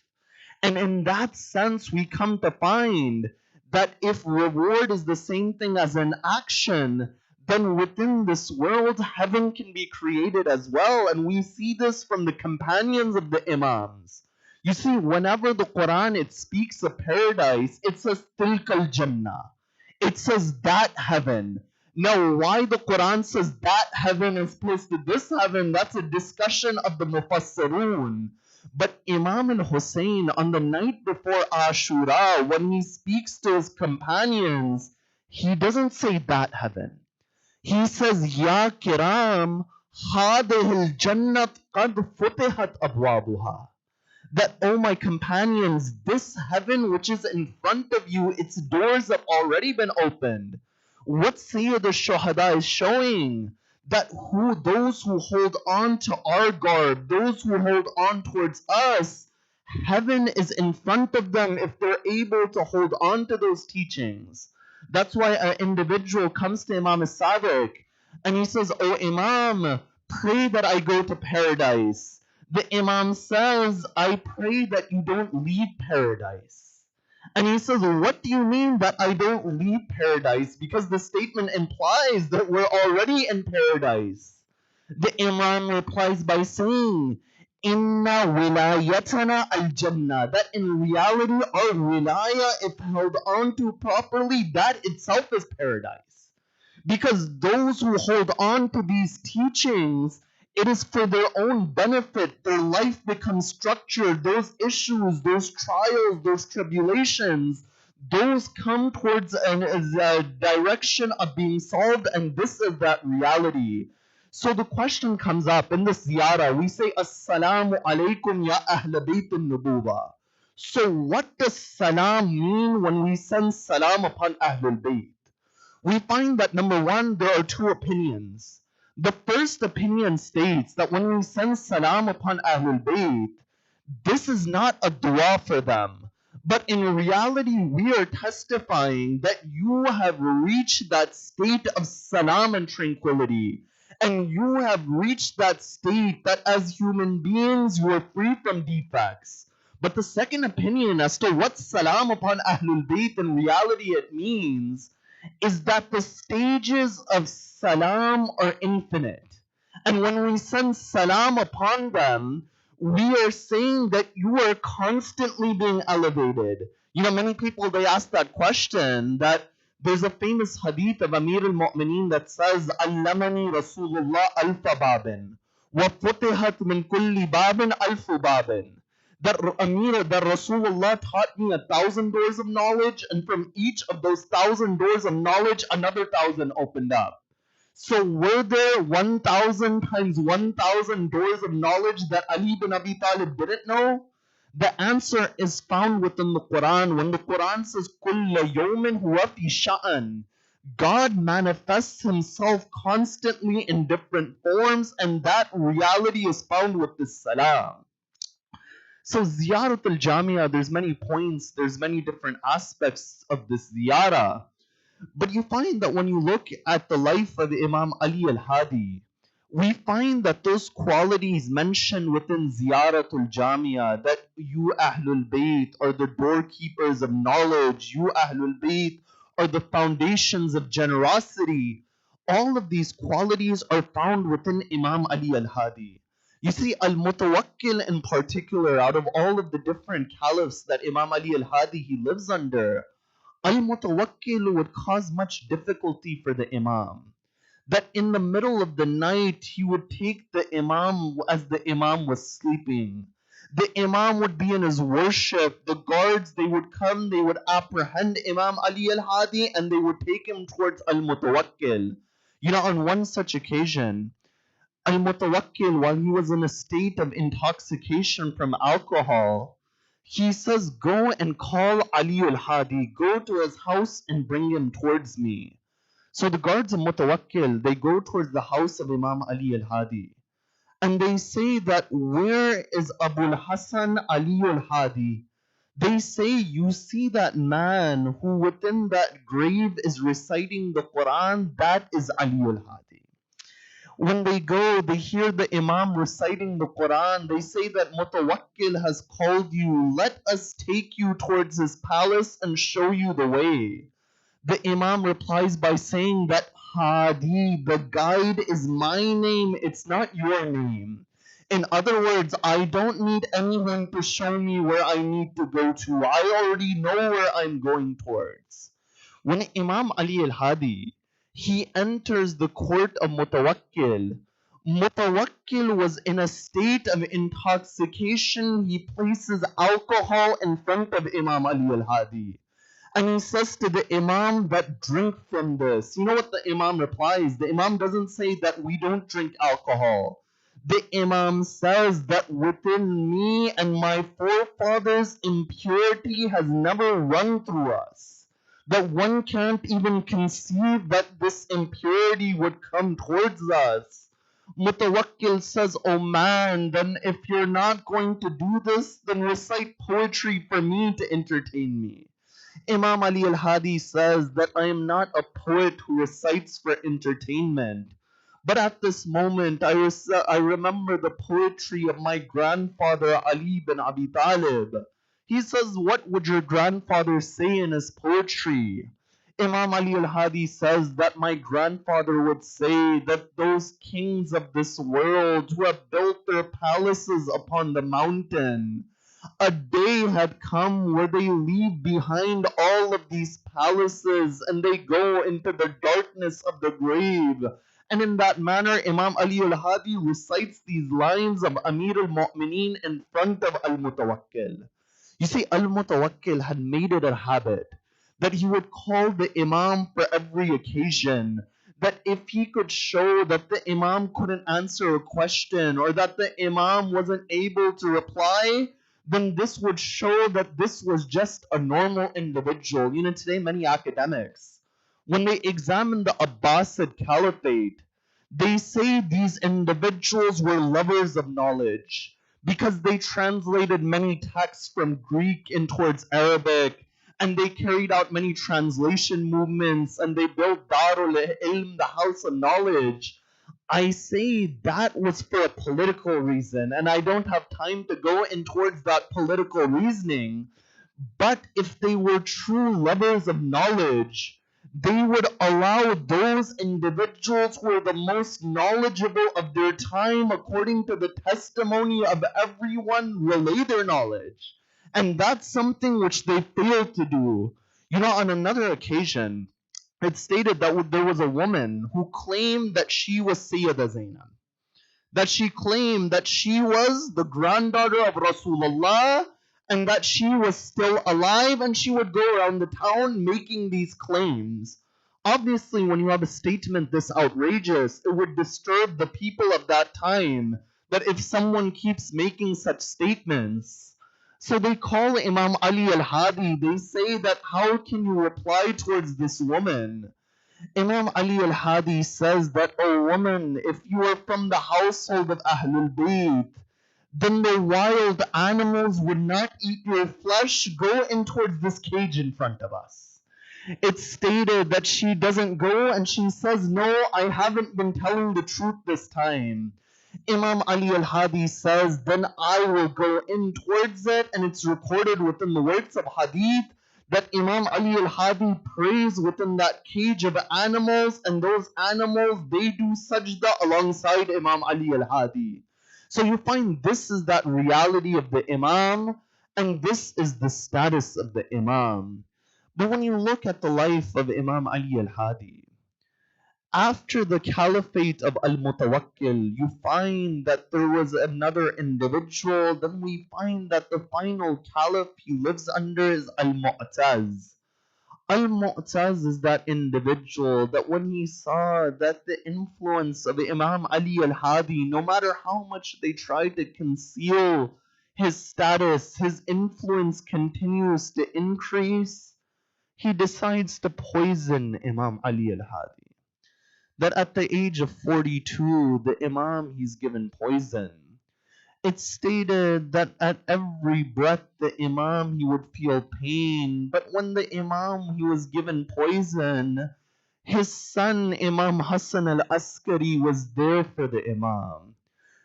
And in that sense, we come to find that if reward is the same thing as an action, then within this world, heaven can be created as well. And we see this from the companions of the Imams. You see, whenever the Quran, it speaks of paradise, it says tilkal jannah. It says that heaven. Now, why the Quran says that heaven as opposed to this heaven, that's a discussion of the Mufassirun. But Imam al-Hussein, on the night before Ashura, when he speaks to his companions, he doesn't say that heaven. He says, Ya kiram, hadihil jannat qad futihat abwabuha. That, oh my companions, this heaven which is in front of you, its doors have already been opened. What Sayyid al-Shahadat is showing, that those who hold on to our garb, those who hold on towards us, heaven is in front of them if they're able to hold on to those teachings. That's why an individual comes to Imam al-Sadiq and he says, "Oh Imam, pray that I go to paradise." The Imam says, "I pray that you don't leave paradise." And he says, "What do you mean that I don't leave paradise? Because the statement implies that we're already in paradise." The Imam replies by saying, "Inna wilayatana al-jannah," that in reality our wilaya, if held on to properly, that itself is paradise. Because those who hold on to these teachings, it is for their own benefit. Their life becomes structured. Those issues, those trials, those tribulations, those come towards a direction of being solved, and this is that reality. So the question comes up in the ziyarah. We say, Assalamu alaikum ya Ahl Bayt al-Nubuwa. So what does salam mean when we send salam upon Ahlul Bayt? We find that number one, there are two opinions. The first opinion states that when we send salam upon Ahlul Bayt, this is not a dua for them. But in reality, we are testifying that you have reached that state of salam and tranquility. And you have reached that state that as human beings, you are free from defects. But the second opinion as to what salam upon Ahlul Bayt in reality it means is that the stages of salam are infinite. And when we send salam upon them, we are saying that you are constantly being elevated. You know, many people, they ask that question, that there's a famous hadith of Amir al-Mu'mineen that says, Allamani Rasulullah alfa babin, wa futihat min kulli babin alfu babin. That Rasulullah taught me 1,000 doors of knowledge, and from each of those 1,000 doors of knowledge, another 1,000 opened up. So were there 1,000 times 1,000 doors of knowledge that Ali bin Abi Talib didn't know? The answer is found within the Quran. When the Quran says, كُلَّ يَوْمٍ هُوَ فِي شَأْنٍ, God manifests himself constantly in different forms, and that reality is found with the salam. So Ziyarat al-Jamia, there's many points, there's many different aspects of this ziyarah. But you find that when you look at the life of Imam Ali al-Hadi, we find that those qualities mentioned within Ziyaratul Jamia, that you Ahlul Bayt are the doorkeepers of knowledge, you Ahlul Bayt are the foundations of generosity, all of these qualities are found within Imam Ali al-Hadi. You see, Al-Mutawakkil in particular, out of all of the different caliphs that Imam Ali al-Hadi he lives under, Al-Mutawakkil would cause much difficulty for the Imam. That in the middle of the night, he would take the Imam as the Imam was sleeping. The Imam would be in his worship. The guards, they would come, they would apprehend Imam Ali al-Hadi, and they would take him towards Al-Mutawakkil. You know, on one such occasion, Al-Mutawakkil, while he was in a state of intoxication from alcohol, he says, go and call Ali al-Hadi, go to his house and bring him towards me. So the guards of Mutawakkil, they go towards the house of Imam Ali al-Hadi. And they say that, where is Abul Hasan Ali al-Hadi? They say, you see that man who within that grave is reciting the Quran, that is Ali al-Hadi. When they go, they hear the Imam reciting the Quran. They say that Mutawakkil has called you. Let us take you towards his palace and show you the way. The Imam replies by saying that Hadi, the guide, is my name. It's not your name. In other words, I don't need anyone to show me where I need to go to. I already know where I'm going towards. When Imam Ali al-Hadi, he enters the court of Mutawakkil. Mutawakkil was in a state of intoxication. He places alcohol in front of Imam Ali al-Hadi. And he says to the Imam that, drink from this. You know what the Imam replies? The Imam doesn't say that we don't drink alcohol. The Imam says that within me and my forefathers, impurity has never run through us. That one can't even conceive that this impurity would come towards us. Mutawakkil says, oh man, then if you're not going to do this, then recite poetry for me to entertain me. Imam Ali al-Hadi says that I am not a poet who recites for entertainment. But at this moment, I remember the poetry of my grandfather Ali bin Abi Talib. He says, what would your grandfather say in his poetry? Imam Ali al-Hadi says that my grandfather would say that those kings of this world who have built their palaces upon the mountain, a day had come where they leave behind all of these palaces and they go into the darkness of the grave. And in that manner, Imam Ali al-Hadi recites these lines of Amir al-Mu'mineen in front of Al-Mutawakkil. You see, Al-Mutawakkil had made it a habit that he would call the Imam for every occasion. That if he could show that the Imam couldn't answer a question or that the Imam wasn't able to reply, then this would show that this was just a normal individual. Today many academics, when they examine the Abbasid Caliphate, they say these individuals were lovers of knowledge because they translated many texts from Greek in towards Arabic, and they carried out many translation movements, and they built Darul Ilm, the house of knowledge. I say that was for a political reason, and I don't have time to go in towards that political reasoning. But if they were true lovers of knowledge, they would allow those individuals who were the most knowledgeable of their time, according to the testimony of everyone, relay their knowledge. And that's something which they failed to do. On another occasion, it stated that there was a woman who claimed that she was Sayyida Zainab, that she claimed that she was the granddaughter of Rasulullah, and that she was still alive, and she would go around the town making these claims. Obviously, when you have a statement this outrageous, it would disturb the people of that time, that if someone keeps making such statements. So they call Imam Ali al-Hadi, they say that how can you reply towards this woman? Imam Ali al-Hadi says that, "O woman, if you are from the household of Ahlul Bayt, then the wild animals would not eat your flesh. Go in towards this cage in front of us." It's stated that she doesn't go, and she says, "No, I haven't been telling the truth this time." Imam Ali al-Hadi says, "Then I will go in towards it," and it's recorded within the works of Hadith that Imam Ali al-Hadi prays within that cage of animals, and those animals, they do sajda alongside Imam Ali al-Hadi. So you find this is that reality of the Imam, and this is the status of the Imam. But when you look at the life of Imam Ali al-Hadi, after the caliphate of Al-Mutawakkil, you find that there was another individual. Then we find that the final caliph he lives under is Al-Mu'taz. Al-Mu'taz is that individual that when he saw that the influence of Imam Ali al-Hadi, no matter how much they tried to conceal his status, his influence continues to increase, he decides to poison Imam Ali al-Hadi. That at the age of 42, the Imam, he's given poison. It's stated that at every breath, the Imam, he would feel pain. But when the Imam, he was given poison, his son, Imam Hassan al-Askari, was there for the Imam.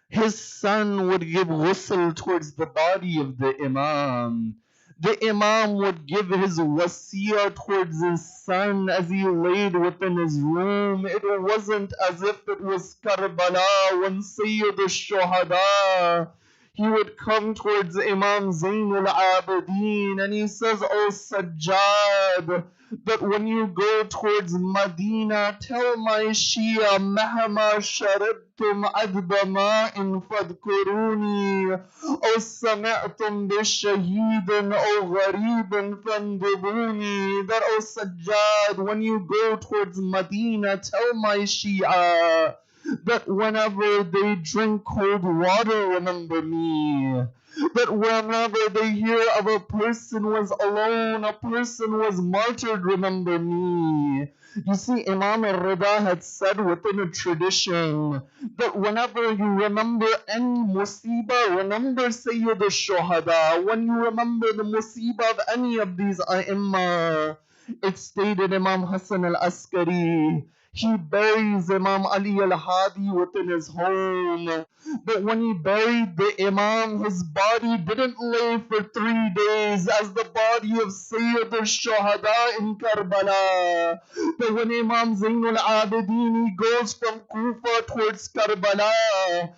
His son would give ghusl towards the body of the Imam. The Imam would give his wasiyah towards his son as he laid within his room. It wasn't as if it was Karbala when Sayyid al-Shahadat. He would come towards Imam Zain al-Abidin and he says, "O Sajjad, that when you go towards Medina, tell my Shia, Mahama sharibtum adba ma'in fadkuruni, O sami'tum bishahidin, O gharibin fandibuni." That, O Sajjad, when you go towards Medina, tell my Shia that whenever they drink cold water, remember me. That whenever they hear of a person was alone, a person was martyred, remember me. You see, Imam al-Rida had said within a tradition that whenever you remember any musibah, remember Sayyid al-Shuhada. When you remember the musibah of any of these ai it's stated Imam Hassan al-Askari, he buries Imam Ali al-Hadi within his home. But when he buried the Imam, his body didn't lay for 3 days as the body of Sayyid al-Shuhada in Karbala. But when Imam Zain al-Abidin, he goes from Kufa towards Karbala,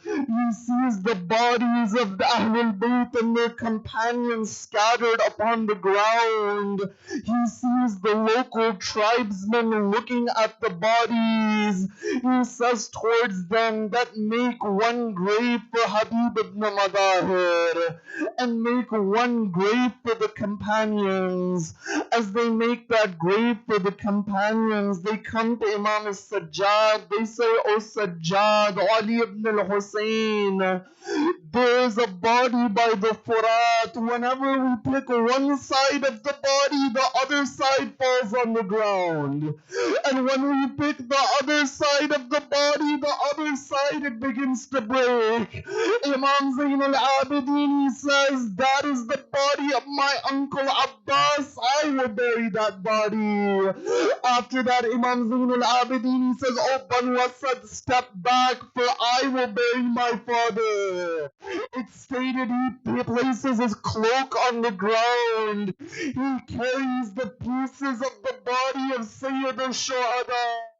he sees the bodies of the Ahlul Bayt and their companions scattered upon the ground. He sees the local tribesmen looking at the bodies bodies. He says towards them that make one grave for Habib ibn Madahir and make one grave for the companions. As they make that grave for the companions, they come to Imam al-Sajjad. They say, "O Sajjad, Ali ibn al-Hussein, there is a body by the Furat. Whenever we pick one side of the body, the other side falls on the ground. And when we pick the other side of the body, the other side it begins to break." Imam Zain al-Abidin says, "That is the body of my uncle Abbas. I will bury that body." After that, Imam Zain al-Abidin says, "Oh Banu Asad, step back, for I will bury my father." It's stated he places his cloak on the ground. He carries the pieces of the body of Sayyid al-Shahadat.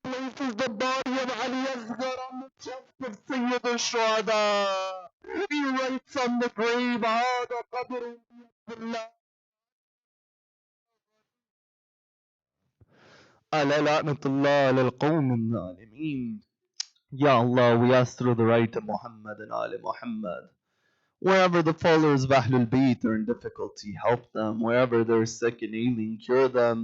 Places the body of Ali Asghar on the chest of Sayyid al-Shuhada. He writes on the grave, "Hada qadr Abdullah." Ala la'natullah lil qawm al-zalimin. Ya Allah, we ask through the right of Muhammad and Ali Muhammad. Wherever the followers of Ahlul Bayt are in difficulty, help them. Wherever they're sick and ailing, cure them.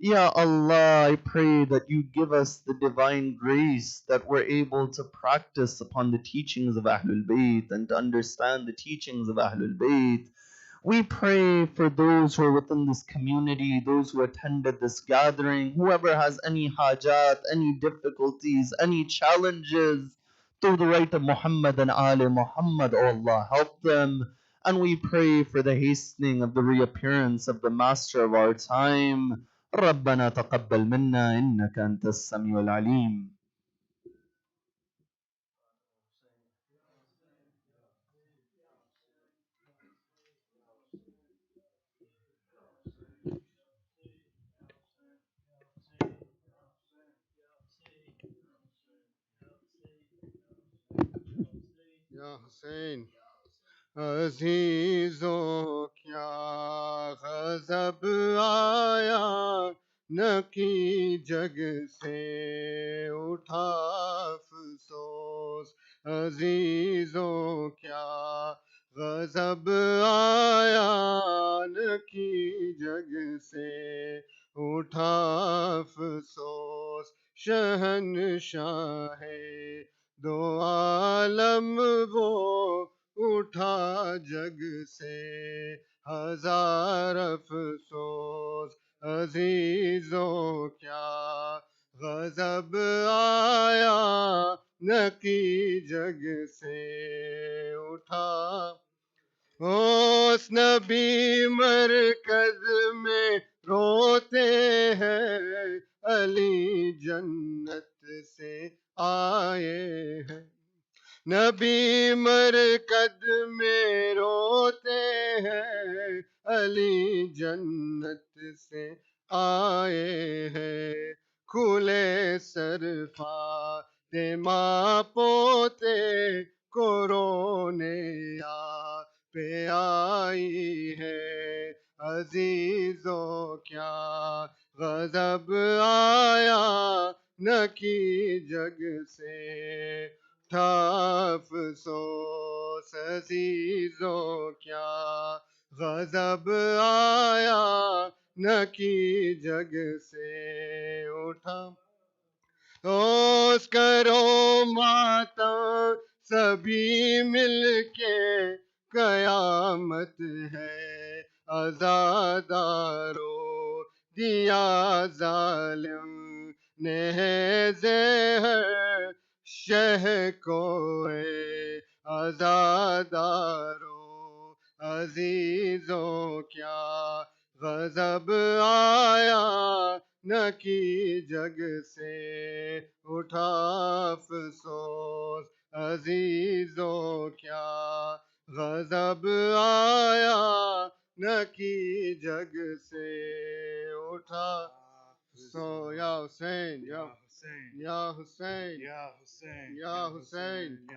Ya Allah, I pray that you give us the divine grace that we're able to practice upon the teachings of Ahlul Bayt and to understand the teachings of Ahlul Bayt. We pray for those who are within this community, those who attended this gathering, whoever has any hajat, any difficulties, any challenges, through the right of Muhammad and Ali Muhammad, O Allah, help them. And we pray for the hastening of the reappearance of the Master of our time. ربنا تقبل منا إنك أنت السميع العليم. یا حسین عزیزوں کیا غضب آیا نقی جگ سے اٹھا افسوس عزیزوں کیا غضب آیا نقی جگ سے اٹھا افسوس شہنشاہ دو عالم وہ اٹھا جگ سے ہزار افسوس عزیزوں کیا غضب آیا نقی جگ سے اٹھا اس نبی مرکز میں روتے ہیں علی جنت سے آئے ہیں نبی مرکز میں روتے ہیں علی جنت سے آئے ہیں کھلے سر فاطمہ پوتے کو رونے پہ آئی ہے عزیزوں کیا غضب آیا نقی جگ سے افسوس عزیزوں کیا غضب آیا نقی جگ سے اٹھا اس کرو ماتم سبھی مل کے قیامت ہے آزادارو دیا ظالم نے ہے زہر شہ کو آزادارو عزیزوں کیا गजब आया नकी जग से उठा अफसोस अजीजों क्या गजब आया नकी जग से उठा सो या हुसैन या يا حسين يا حسين يا حسين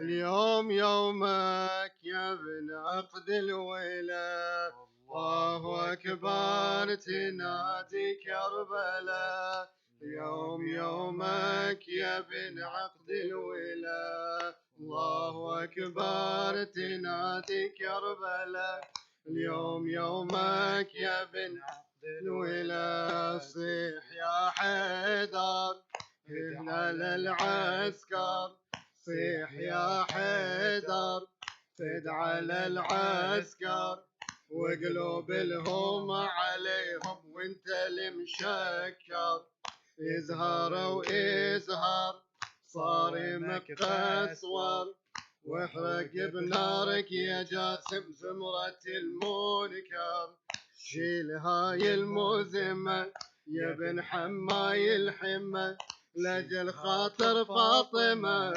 اليوم يومك يا ابن عقد الولاء الله أكبر تنادي كربلاء اليوم يومك يا ابن عقد الولاء الله أكبر تنادي كربلاء اليوم يومك يا ابن عقد الولاء صيح يا حيدر هدنا للعسكر صيح يا حيدر فد على العسكر وقلوب الهم عليهم وانت المشكر ازهر وازهر صارمك قسور واحرق بنارك يا جاسم زمرة المنكر شيل هاي الموزمة يا بن حماي الحمة لجل خاطر فاطمة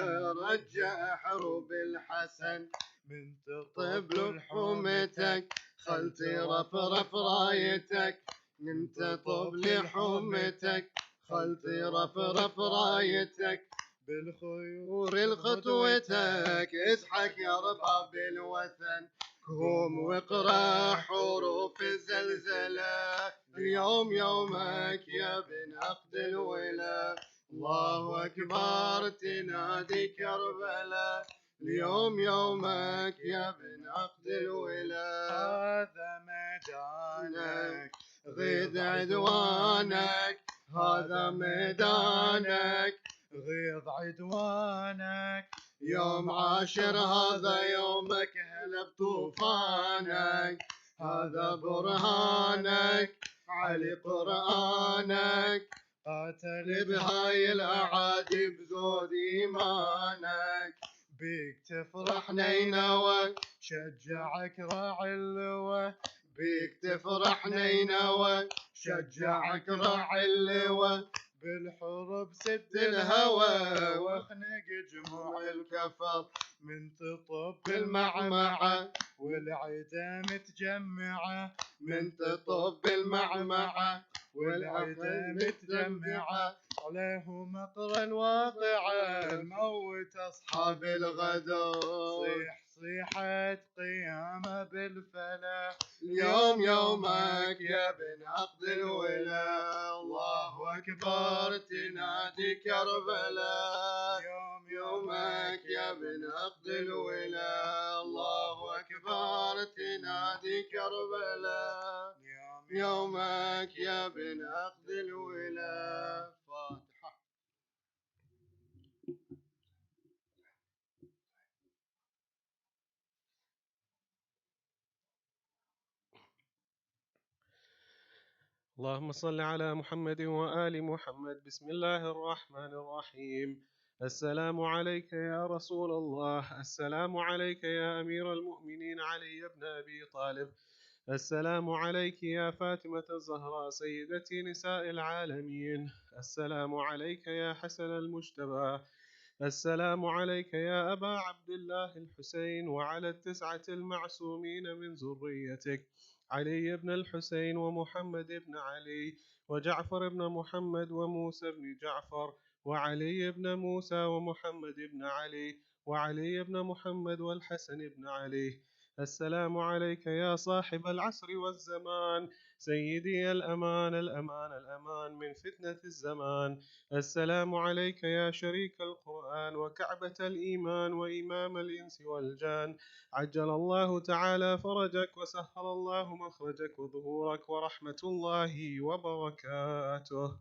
رجع حروب الحسن من تطيب لحومتك خلتي رفرف رايتك من تطب لحومتك خلتي رفرف رايتك بالخيور الخطوتك اضحك يا رباب الوثن قوم واقرا حروف الزلزلة اليوم يومك يا بن عقد الولاء الله أكبر تنادي كربلاء اليوم يومك يا بن عقد الولاء هذا ميدانك غيد عدوانك هذا ميدانك غيظ عدوانك يوم عاشر هذا يومك هلا بطوفانك هذا برهانك علي قرآنك قاتل بهاي الأعادي بزود إيمانك بيك تفرح نينوى شجعك راعي اللوى بيك تفرح نينوى شجعك راعي اللوى بالحرب سد الهوى واخنق جموع الكفر من تطب المعمعة والعدا متجمعة من تطب المعمعة والعدا متجمعة عليهم مطرا واقعا موت أصحاب الغدر صيح صيحة قيامة بالفلاح اليوم يومك يا بن عقد الولاء الله أكبر تنادي كربلاء اليوم يومك يا بن عقد الولاء الله أكبر تنادي كربلاء يومك يا بن عقد الولاء فاتحة اللهم صل على محمد وآل محمد. بسم الله الرحمن الرحيم. السلام عليك يا رسول الله، السلام عليك يا أمير المؤمنين علي بن أبي طالب، السلام عليك يا فاطمة الزهراء سيدتي نساء العالمين، السلام عليك يا حسن المجتبى، السلام عليك يا أبا عبد الله الحسين وعلى التسعة المعصومين من ذريتك، علي بن الحسين ومحمد بن علي وجعفر بن محمد وموسى بن جعفر وعلي بن موسى ومحمد بن علي وعلي بن محمد والحسن بن علي. السلام عليك يا صاحب العصر والزمان سيدي الأمان الأمان الأمان من فتنة الزمان. السلام عليك يا شريك القرآن وكعبة الإيمان وإمام الإنس والجان، عجل الله تعالى فرجك وسهل الله مخرجك وظهورك ورحمة الله وبركاته.